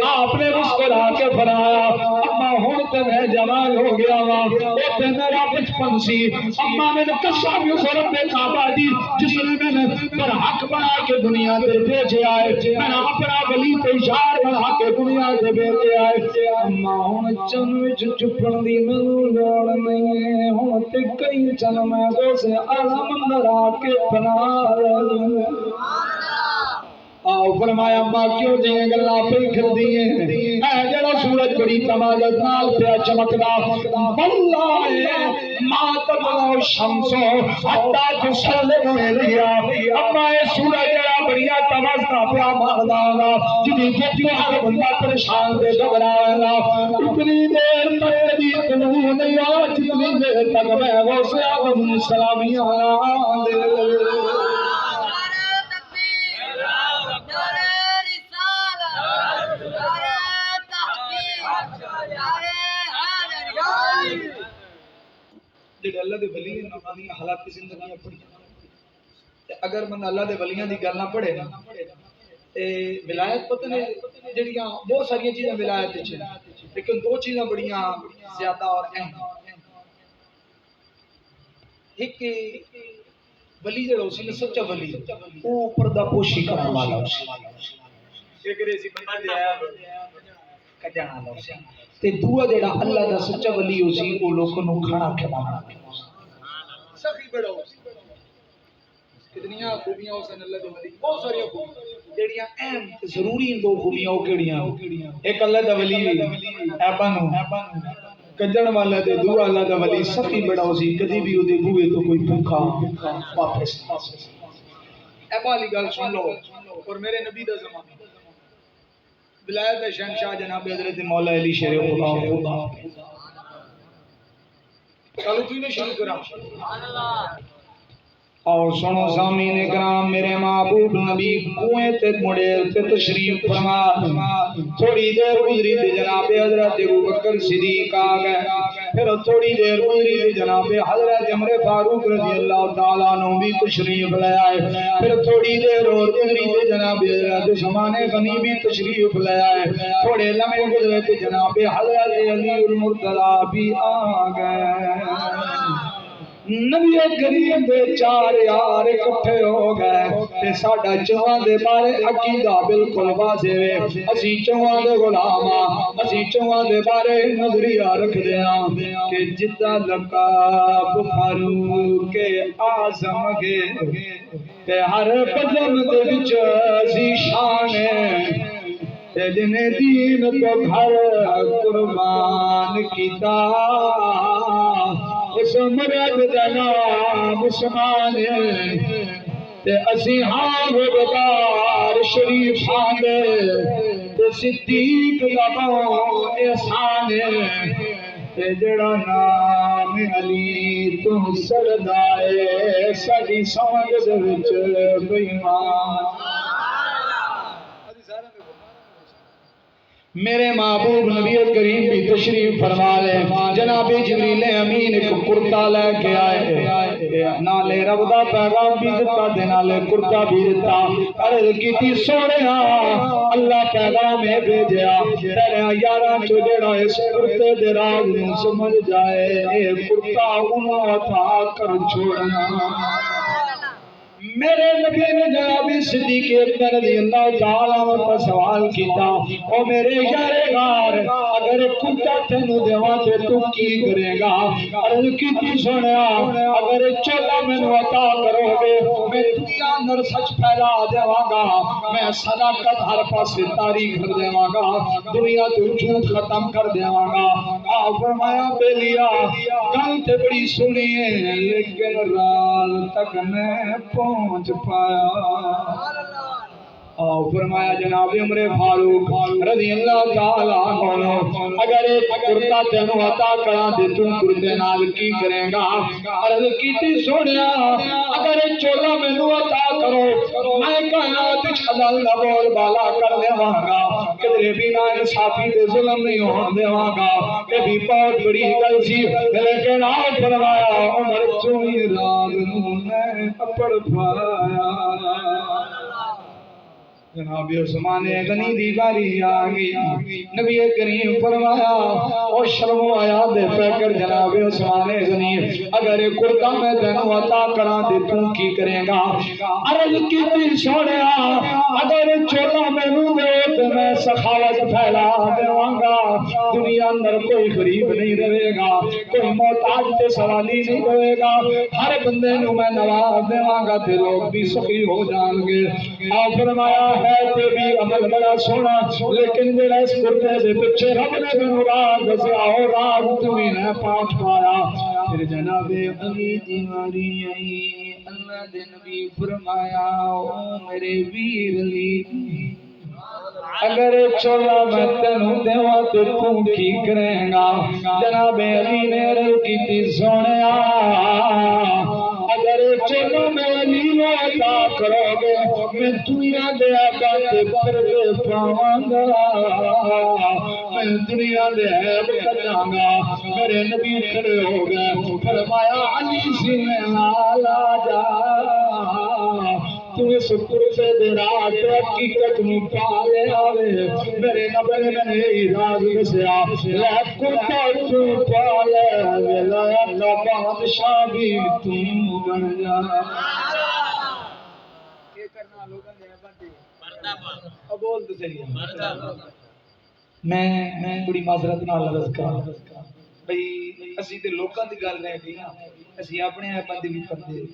آپ نے مسکرا کے فرمایا اما ہن تے میں جوان ہو گیا وا او تے میرا بچپن سی اما میں نے قسم اس رب کعبہ دی جس نے میں پر حق بنا کے دنیا تے بھیجا ہے میں اپنا ولی تے یار بنا کے دنیا تے بھیجا ہے اما ہن چن وچ چپن دی مینوں لوڑ نہیں ہے ہن تے کئی چن میں غوث اعظم اندر آ کے بنا آؤ فرمایا ماں کیوں جیے گلا پہ کر دیے اے جڑا سورج بڑی تماجت نال پیا چمکدا واللہ ما تطلع شمس حتا تسلم لیا اما اے سورج جڑا بڑی تماجتا پیا ماردا جدی جتی ہر بندہ پریشان تے گھبرایا اتنی دیر تک دی اتنو نہیں آ جتنی دیر تک میں غوث اعظم سلامیاں جڑے اللہ دے ولی نے انہاں دی حالات کی زندگیاں پڑھی تے اگر من اللہ دے ولیاں دی گل نہ پڑھے نا تے ولایت پتہ نے جڑیاں بہت ساری چیزاں ولایت وچ لیکن دو چیزاں بڑیاں زیادہ اور اہم ایک ولی جڑا اسی نے سچا ولی او پردہ پوشی کرنے والا اسی ایک ریسی بندہ دے آیا کجانا والا اسی تے دوسرا جڑا اللہ دا سچا ولی اسی او لوکاں نوں کھانا کھلانا سخی بڑا اسی کتنیاں خوبیاں اس نے اللہ دے ولی بہت ساری خوبیاں جڑیاں اہم ضروری دو خوبیاں او کیڑیاں ایک اللہ دا ولی ایبا نو کجن والا تے دوسرا اللہ دا ولی سخی بڑا اسی کدی بھی او دے بوئے تو کوئی بھوکا واپس ایبا والی گل سن لو اور میرے نبی دا زمانہ ولایت شہنشاہ جناب حضرت مولا علی شیر خدا چلو تو نے شروع کرا اور سنو سامعین کرام میرے محبوب نبی کنویں تے مڑیر تے تشریف فرما تھوڑی دیر گزری تے جناب حضرت ابوبکر صدیق آ گئے پھر تھوڑی دیر گزری تے جناب حضرت عمر فاروق رضی اللہ تعالی عنہ بھی تشریف لے آئے پھر تھوڑی دیر اور گزری تے جناب حضرت عثمان غنی بھی تشریف لے آئے تھوڑے لمحے گزرے تے جناب حضرت علی المرتضی بھی آ گئے نبی کریم دے چار یار اکٹھے ہو گئے تے ساڈا چواں دے بارے عقیدہ بالکل واضح ہے اسی چواں دے غلام اسی چواں دے بارے نظریہ رکھدے ہاں کہ جدا لقب فاروق اعظم گے تے ہر قدم دے وچ اسی شان تے جن دین تو گھر قربان کیتا اس مرد دا نام عثمان تے اسی ہاں غدار شریف آندے تے صدیق دا نام احسان تے جڑا نام علی تو سردائے ساڈی سمجھ دے وچ بے ایمان میرے محبوب نبی کریم بھی تشریف فرما لے جناب جبریل امین ایک کرتا لے کے آئے نالے رب دا پیغام بھی دتا تے نالے کرتا بھی دتا عرض کیتی سونیا اللہ پیغام ہے بھیجیا تیرے یاراں چ جڑا اس کرتے دے راز نوں سمجھ جائے اے کرتا انہاں عطا کر چھوڑنا میرے نبی نے جناب صدیق اکبر رضی اللہ تعالیٰ عنہ پر سوال کیتا او میرے یارے غار اگر کتا تینو دیواں تے تو کی کرے گا عرض کیتی سنیا اگر چولا مینوں عطا کرو گے میں دنیا اندر سچ پھیلا دیواں گا میں صداقت ہر پاسے طاری کر دیواں گا دنیا تو جھوٹ ختم کر دیواں گا آپ فرمایا بیلیا گل تے بڑی سنی ہے لیکن رات تک میں پہنچ پایا فرمایا جناب عمر فاروق رضی اللہ تعالی عنہ اگر ایک کرتا تینوں عطا کراں تے تو کرتے نال کی کرے گا؟ عرض کیتی سونیا اگر چولا مینوں عطا کرو میں کائنات وچ عدل دا بول بالا کر دیواں گا، کدھر بھی نا انصافی تے ظلم نہیں ہون دیواں گا۔ یہ بھی بہت بڑی گل سی، لیکن آپ فرمایا عمر چوئی راز نوں میں اپڑ پایا۔ جناب عثمان غنی دی باری آگئی، نبی کریم فرمایا او شرم آیا دے پیکر جناب عثمان غنی اگر کرتا میں تینوں عطا کراں تے تو کی کرے گا؟ عرض کیتی سونیا اگر چولا مینوں دے تے میں سخاوت پھیلا دیواں گا، دنیا اندر کوئی غریب نہیں رہے گا، کوئی محتاج تے سوالی نہیں رہے گا، ہر بندے نوں میں نواز دیواں گا تے لوگ بھی سخی ہو جان گے۔ آپ فرمایا ہے تے بھی عمل بڑا سونا، لیکن جڑا اس کرتے دے پیچھے رب نے مینوں راز دسیا او راز تمہیں نہ پاٹ پایا۔ پھر جناب علی دی واری آئی، اللہ دے نبی فرمایا او میرے ویر علی اگر چولا میں تینوں دیواں تے تو کی کرے گا؟ جناب علی نے عرض کیتی سونیا اگر چولا میں علی نو عطا کرو گے میں دنیا دے آقا تے پردے پاواں گا، میں دنیا دے عیب کڈاں گا۔ میرے نبی کھڑے ہو گئے، فرمایا علی سینے نال آ جا، تو اس کرتے دے رات حقیقت نو پا لے آوے۔ میرے نبی نے یہی راز دسیا، لے کرتا تو پا لے آوے، ولایت دا بادشاہ بھی تو بن جا۔ یہ کرنا لوگوں نے بندے اب بول تو صحیح میں بڑی معذرت نال عرض کراں بھئی اسی تے لوکاں دی گل رہ گئی نا، اسی اپنے آپ بندے بھی کرتے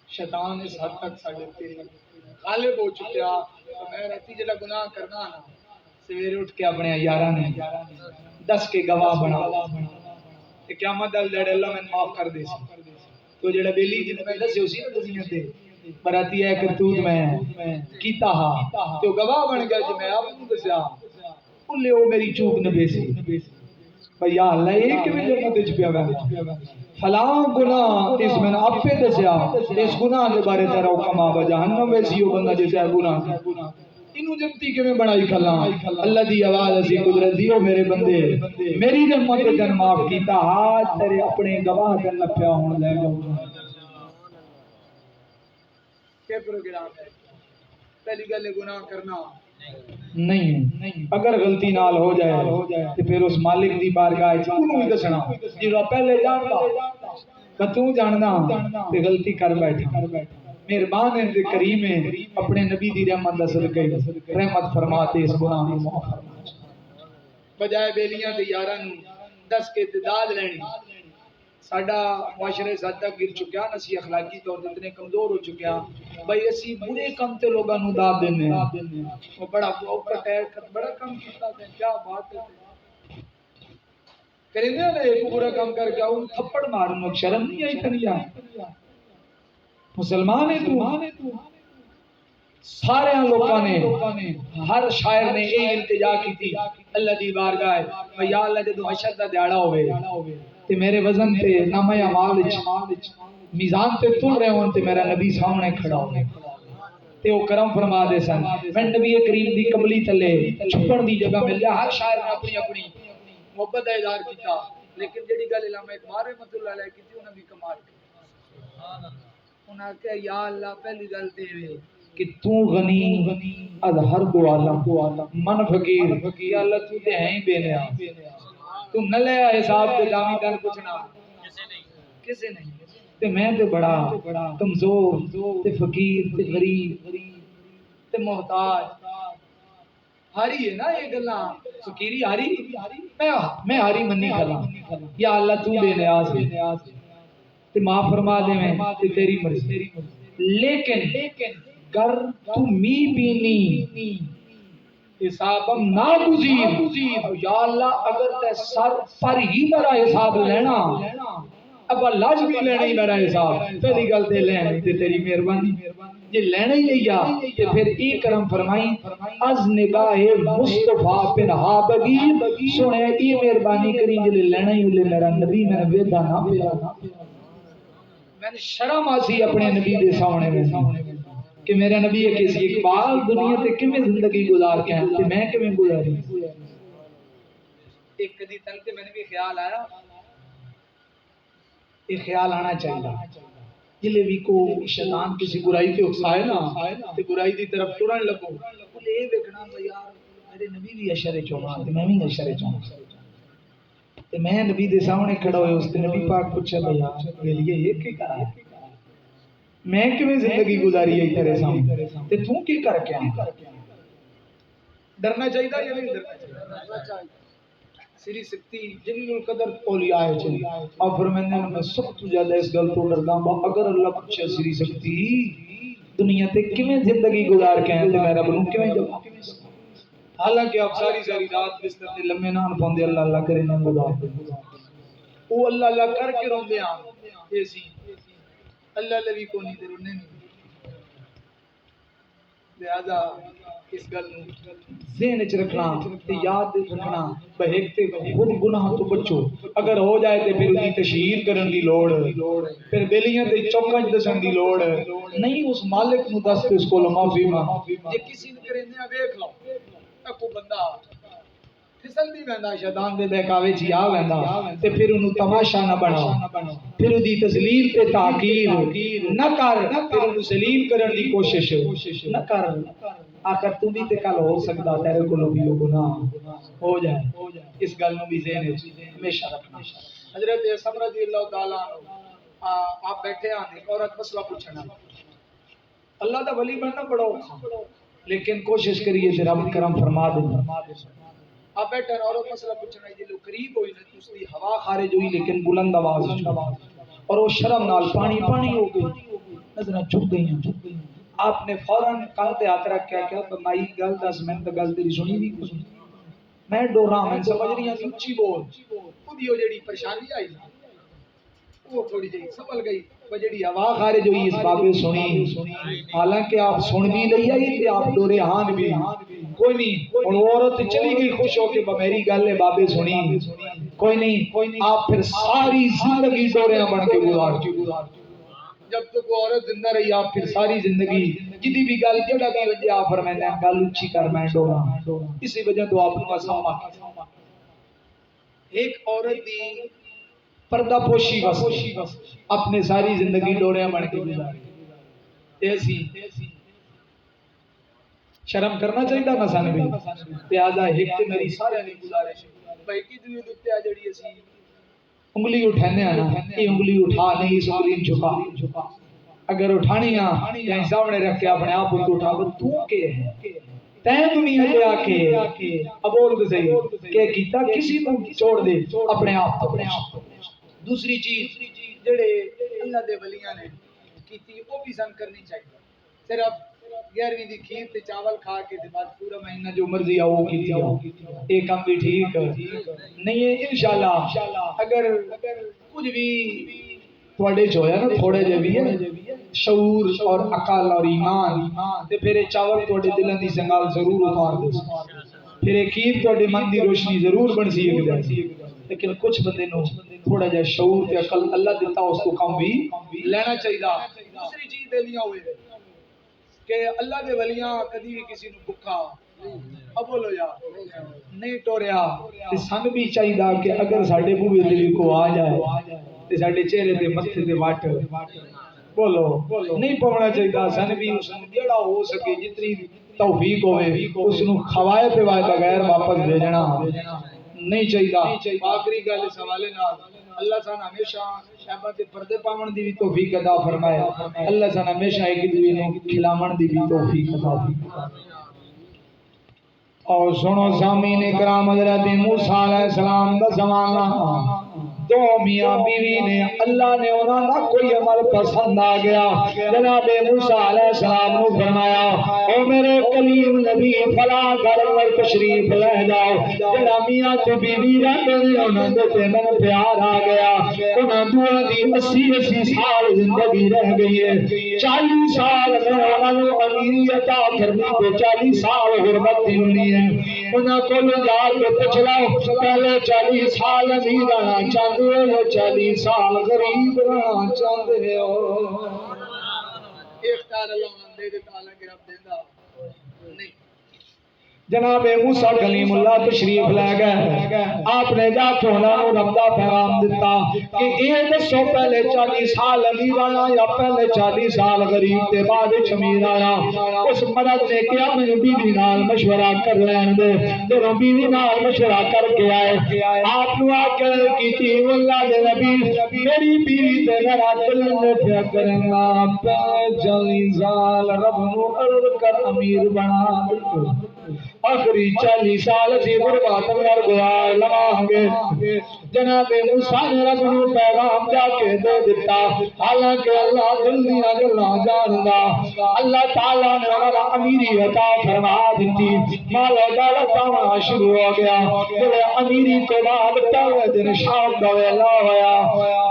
شیطان اس حد تک ساڈے تے غالب ہو چکیا۔ میں راتی جڑا گناہ کرنا نا سویرے اٹھ کے اپنے یاراں نے دس کے گواہ بنا تے قیامت دل جڑے اللہ میں معاف کر دے سی، تو جڑا بیلی جن میں دسے اسی نے دسیاں تے براتی ہے کرتوت میں کیتا ہا تو گواہ بن گیا جی میں آپ کو دسیا بولے وہ میری چوک نبی سی بھئی یا اللہ یہ کہ میں جنت وچ پیا ویندا فلاں گناہ اس میں آپ پہ دسیا اس گناہ کے بارے تیرا حکم آ جہنم ویسی وہ بندہ جیسے گناہ انہوں جنتی کے میں بڑائی کھلا اللہ دی آواز اسی قدرت دیو میرے بندے میری رحمت جن معاف کیتا آج تیرے اپنے گواہ دن لپیا ہون لے جاؤں کیا پروگرام ہے؟ پہلی گل گناہ کرنا نہیں، اگر غلطی نال ہو جائے تو پھر اس مالک دی بارگاہ وچ انہوں ہی دسنا جڑا پہلے جاندا کہ تو جاندا تے غلطی کر بیٹھا مہربان ہے تے کریم ہے اپنے نبی دی رحمت دا صدقہ رحمت فرما تے اس گناہ نوں معاف فرما بجائے بیلیاں تے یاراں نوں دس کے داد لینی ساڈا معاشرے سے تک گر چکیا نسی اخلاقی طور تے اتنے کمزور ہو چکیا بھائی اسی برے کم تے لوگاں نوں داد دینے وہ بڑا اوپر ٹائر بڑا کم کیتا تے کیا بات ہے کریں دے نا ایک برا کم کر کے اون تھپڑ مارن شرم نہیں آئی تنیا مسلمان ہے تو سارے لوگاں نے ہر شاعر نے یہ التجا کی تھی اللہ دی بارگاہ یا اللہ جدوں حشر دا دیہاڑا ہوے تے میرے وزن تے نامہ اعمال وچ میزان تے تل رہے ہون تے میرا نبی سامنے کھڑا ہوے تے او کرم فرما دے سن میں نبی کریم دی قبلی تلے چھپن دی جگہ مل گیا ہر شاعر نے اپنی اپنی محبت دا اظہار کیتا لیکن جڑی گل علامہ اقبال رحمۃ اللہ علیہ کیتی انہاں بھی کمال کی انہاں کہ یا اللہ پہلی گل تے کہ تو غنی از ہر دو عالم من فقیر یا اللہ تو تے ہیں بے نیاز تو نہ لے حساب تے دامی دن پوچھنا کسے نہیں تے میں تے بڑا کمزور تے فقیر تے غریب تے محتاج ہاری ہے نا یہ گلاں فقیری ہاری میں ہاری منی کھلا یا اللہ تو بے نیاز تے معاف فرما دے میں تے تیری مرضی لیکن گر تو می بینی حسابم ناگزیر یا اللہ اگر تے سر پر ہی میرا حساب لینا اب لاج بھی لینا ہی میرا حساب پہلی گل تے لینا تے تیری مہربانی جے لینا ہی لیا تے پھر ای کرم فرمائی از نگاہ مصطفیٰ پنہا بگی سنے ای مہربانی کری جے لینا ہی لے میرا نبی میرا ویدہ نہ پیا میں نے شرم آسی اپنے نبی دے سامنے میں کہ میرا نبی ہے کسی اقبال دنیا تے کمیں زندگی گزار کے ہیں تے میں کمیں گزاری ایک کدی تن تے میں نے بھی خیال آیا یہ خیال آنا چاہیے جلے بھی کو شیطان کسی برائی تے اکسائے نا تے برائی دی طرف ٹرن لگو بولے اے دیکھنا تو یار میرے نبی بھی اشر چونا تے میں بھی اشر چونا تے میں نبی دے سامنے کھڑا ہوئے اس تے نبی پاک پوچھا بھیا میرے لیے یہ کی کرا میں کیویں زندگی گزاری ہے تیرے سامنے تے تو کی کر کے آیا ڈرنا چاہیے یا نہیں ڈرنا چاہیے سری سکتی جلیل القدر اولیاء چلی اور فرمانے میں سب تو زیادہ اس گل تو ڈردا ہوں اگر اللہ پوچھے سری سکتی دنیا تے کیویں زندگی گزار کے ہیں تے میرا بنوں کیویں جواب حالانکہ آپ ساری ساری رات بستر تے لمے نہ پوندے اللہ اللہ کرے نہ گزار او اللہ اللہ کر کے روندے ہیں ایسی اللہ لوی کو نہیں تے رونے نہیں لہذا اس گل نو ذہن وچ رکھنا تے یاد رکھنا بہکتے خود گناہ تو بچو اگر ہو جائے تے پھر دی تشہیر کرن دی لوڑ پھر بیلیاں تے چوکاں دسن دی لوڑ نہیں اس مالک نو دس تے اس کو معافی مانگ جے کسی نے کریندے ویکھ لو اکو بندہ پھسل بھی ویندا شیطان دے بہکاوے چ آ ویندا تے پھر انہوں تماشا نہ بنا پھر دی تذلیل تے تحقیر نہ کر پھر انہوں ذلیل کرن دی کوشش نہ کر آخر تو بھی تے کل ہو سکتا تیرے کو بھی گناہ ہو جائے اس گل نو بھی ذہن وچ ہمیشہ رکھنا حضرت سمر رضی اللہ تعالی عنہ آپ بیٹھے ہیں ایک عورت مسئلہ پوچھنا اللہ دا ولی بننا بڑا اوکھا لیکن کوشش کریے تے رب کرم فرما دے آپ بیٹھے اور مسئلہ پوچھنا ہے جو قریب ہوئی نا اس کی ہوا خارج ہوئی لیکن بلند آواز اور وہ شرم نال پانی پانی ہو گئی نظریں چھپ گئی آپ نے فوراً کل تے ہاتھ رکھ کے کیا بمائی گل 10 منٹ گل تیری سنی بھی کچھ میں ڈورا میں سمجھ رہی ہوں اچھی بول خود ہی جڑی پریشانی آئی وہ تھوڑی جی سنبھل گئی وہ جڑی ہوا خارج ہوئی اس بابے سنی حالانکہ آپ سن بھی لئی آئی تے آپ ڈورے ہان بھی کوئی نہیں اور عورت چلی گئی خوش ہو کے میری گل ہے بابے سنی کوئی نہیں آپ پھر ساری زندگی ڈوریاں بن کے گزار جب تک وہ عورت زندہ رہی آپ پھر ساری زندگی جدی بھی گل جڑا بھی وجہ آپ فرمائیں گل اچھی کر میں ڈورا اسی وجہ تو آپ کو اسما ایک عورت دی پردہ پوشی بس اپنے ساری زندگی ڈوریاں بن کے گزاری ایسی شرم کرنا چاہیے نہ سن بھی لہذا ایک تے میری سارے نے گزارش بھائی کی دوی دتے آ جڑی اسی انگلی اٹھانے نا یہ انگلی اٹھا نہیں اس انگلی جھکا اگر اٹھانی کہیں سامنے رکھ کے اپنے آپ کو اٹھا تو کہ ہے تین دنیا پہ آ کے ابول کے صحیح کہ کیتا کسی کو چھوڑ دے اپنے آپ دوسری چیز جڑے اللہ دے ولیاں نے کیتی وہ بھی سن کرنی چاہیے صرف 11ویں دی کھیر تے چاول کھا کے تے بعد پورا مہینہ جو مرضی آؤ کیتی آؤ ایک کام بھی ٹھیک نہیں ہے انشاءاللہ اگر کچھ بھی تھوڑے جو ہے نا تھوڑے جے بھی ہے شعور اور عقل اور ایمان تے پھر چاول تھوڑے دلوں دی سنگال ضرور اتار دے پھر ایک کھیر تھوڑے من دی روشنی ضرور بن سی لیکن کچھ بندے نو تھوڑا جا شعور تے عقل اللہ دیتا اس کو کم بھی لینا چاہیے دوسری چیز دے لیا ہوئے کہ اللہ دے ولیاں کدی بھی کسی نو بھکا اب بولو یا نہیں ٹوریا تے سن بھی چاہیے کہ اگر ساڈے بوئے تے کو آ جائے تے ساڈے چہرے تے متھے تے وٹ بولو نہیں پونا چاہیے سن بھی اس نو جڑا ہو سکے جتنی توفیق ہوئے اس نو کھوائے پوائے بغیر واپس بھیجنا نہیں چاہیے آخری گل اس حوالے نال اللہ سان ہمیشہ شہبت پردے پاون دی بھی توفیق عطا فرمائے اللہ سان ہمیشہ ایک دوسرے نو کھلاون دی بھی توفیق عطا فرمائے اور سنو سامعین کرام حضرت موسیٰ علیہ السلام دا زمانہ دو میاں بیوی نے اللہ نے انہوں نے کوئی عمل پسند آ گیا جناب موسیٰ علیہ السلام نے فرمایا او میرے کلیم نبی فلاں گھر پر تشریف لے جاؤ جڑا میاں تے بیوی رہتے ہیں انہوں نے من پیار آ گیا انہوں دو دی 80 سال زندگی رہ گئی ہے 40 سال میں انہوں نے امیر عطا کرنی کو 40 سال غربت دی ہوئی ہے انہوں کو جا کے پوچھ لو پہلے 40 سال امیر رہنا چاہتے ہو 40 سال غریب رہنا چاہتے ہو اختیار اللہ انہوں نے دے دیتا حالانکہ رب دیندہ نہیں جناب موسیٰ کلیم اللہ تشریف لے گئے آپ نے جا کے انہوں نے رب دا پیغام دیتا کہ یہ دسو پہلے 40 سال امیر آیا یا پہلے 40 سال غریب تے بعد امیر آیا اس مرد نے کیا میری بیوی نال مشورہ کر لین دے میری بیوی نال مشورہ کر کے آئے آپ نے آ کے کیتی اللہ دے نبی میری بیوی تے میرا دل میں پیا کرنا پہلے 40 سال رب نو عرض کر امیر بنا دے آخری 40 سال سی برباد کر گزار لواں گے جناب موسیٰ نے رب نو پیغام جا کے دے دیتا حالانکہ اللہ دل دیا گلاں جاندا اللہ تعالیٰ نے انہاں امیری عطا فرما دیتی مال و دولت آنا شروع ہو گیا جب امیری تو بعد پہلے دن شام کا ویلا ہویا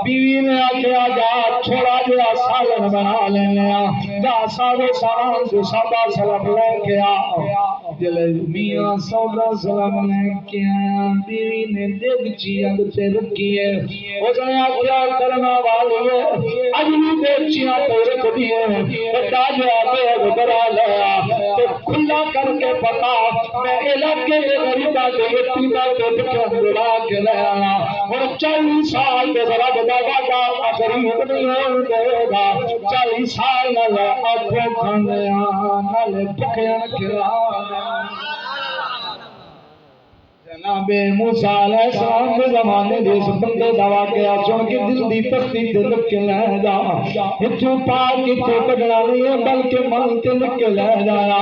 بیوی نے آکھیا جا چھوڑا جا سالن بنا لینا جا سارے سامان جو سادا سلام لے کے آ جلے میاں سودا سلام لے کے آیا بیوی نے دیگچی اگ سے رکھی ہے اس نے کیا کرنا والی ہے اجلی دیگچیاں تو رکھ دیئے بڑا جا بیگ برا لیا تو کھلا کر کے پتا میں علاقے میں غریبہ کے یتیمہ کے بکر بڑا کے لیا اور 40 سال کے ذرا بڑا بڑا غریب نہیں دے گا 40 سال نہ آنکھوں کھانے نہ بکیاں کھلانے جناب موسیٰ علیہ السلام کے زمانے دے اس بندے دا واقعہ سن کے دل دی تختی تے لکھ کے لے جا ہتھوں پاک ہتھوں کڈنا نہیں ہے بلکہ من تے لکھ کے لے جایا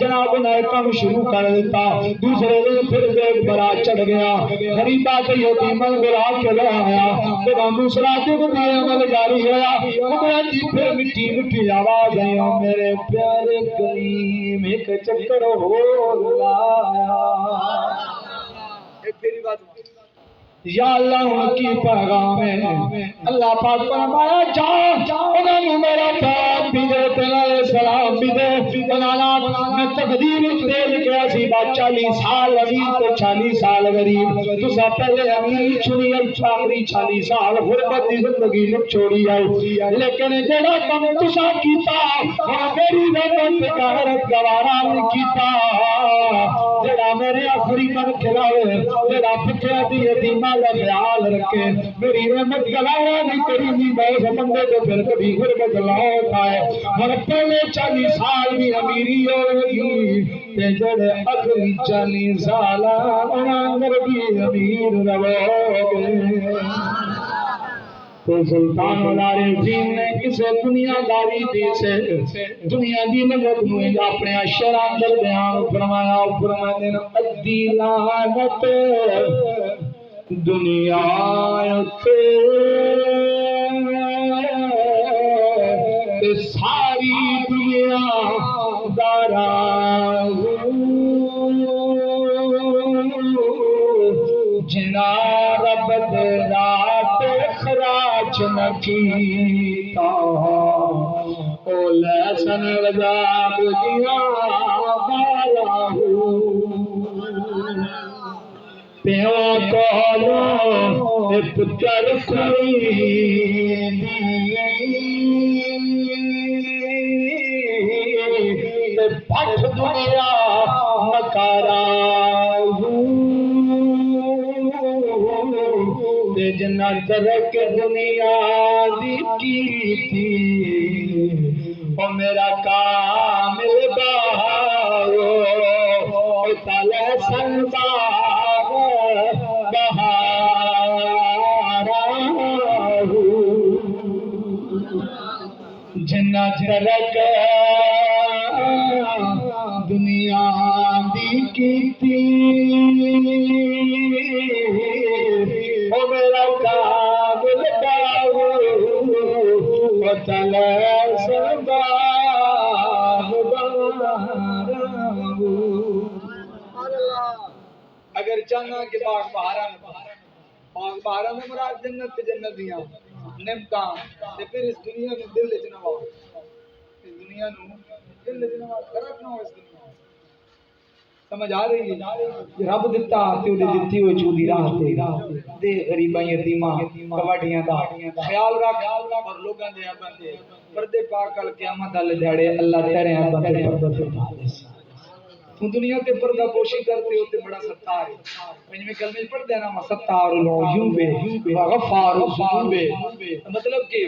جناب نے کام شروع کر دیتا دوسرے دن پھر بیگ برا چڑھ گیا غریبہ تے یتیماں برا کے لے آیا پھر دوسرا دن بھی عمل جاری ہوا عمر دی پھر مٹی مٹی آواز آئی میرے پیارے کریم ایک چکر ہو لایا پھر بات یا اللہ ان کی پیغام ہے اللہ پاک فرمایا جا انہوں نے میرا پیغام بھی دے تیرے سلام بھی دے انہوں میں تقدیر دے لکھا سی بات 40 سال امیر تو 40 سال غریب تو سا پہلے امیر چھوڑی آخری 40 سال غربت دی زندگی لکھ چھوڑی آئی لیکن جڑا کم تسا کیتا میری رحمت کا حرت گوارا نہیں کیتا جڑا میرے آخری من کھلاوے جڑا پکھے دی یتیمہ خیال رکھے میری رحمت گلایا نہیں کری نہیں بہت بندے تو پھر کبھی غربت لوٹ آئے اور پہلے 40 سال بھی امیری ہوگی تے جڑے آخری 40 سال انہاں بھی امیر رہوگے تو سلطان العارفین نے کسے دنیا داری دی سے دنیا دی مدد میں اپنے اشعار اندر بیان فرمایا فرماتے ہیں ادی لعنت دنیا تے ساری دنیا دارا جنا رب رات خراج نہ کیتا او لسن عذاب دیا بالا پیوا کالو پتر کوئی پٹھ دنیا مکارا جنا درک دنیا دی کی او میرا کامل بہارو تلے سنتا جنا درک دنیا دی کیتی او میرا اگر چاہنا کہ باغ بہارا میں مراد جنت تے جنت دیاں نعمتاں تے پھر اس دنیا نو دل وچ نہ وا اس دنیا نو دل وچ نہ وا فرق نہ ہو اس دنیا سمجھ آ رہی ہے رب دتا تے او دتی ہوئی چودی راہ تے دے غریباں یتیماں کواڈیاں دا خیال رکھ اور لوگاں دے بندے پردے پاک کل قیامت والے دھاڑے اللہ تیرے بندے پردے فرما دے تو دنیا تے پردہ پوشی کرتے ہوتے بڑا ستار ہے پنجویں کلمے پڑھ دینا ستار العیوب وغفار الذنوب مطلب کہ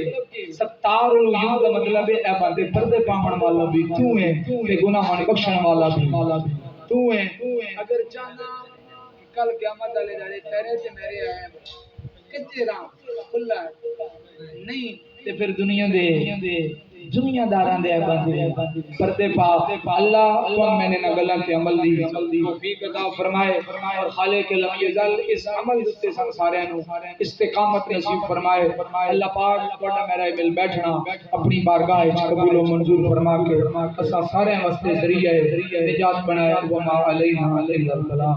ستار العیوب کا مطلب ہے اے بندے پردے پاون والا بھی تو ہے تے گناہاں بخشن والا بھی تو ہے اگر چاہنا کل قیامت والے دھاڑے تیرے تے میرے آئے کچے راہ کھلا نہیں تے پھر دنیا داراں دے بندے پردے پا اللہ تم میں نے نہ گلاں تے عمل دی توفیق عطا فرمائے اور خالق لم یزل اس عمل تے سارے نو استقامت نصیب فرمائے اللہ پاک بڑا میرا مل بیٹھنا اپنی بارگاہ وچ قبول و منظور فرما کے اساں سارے واسطے ذریعہ نجات بنائے وما علینا الا البلاغ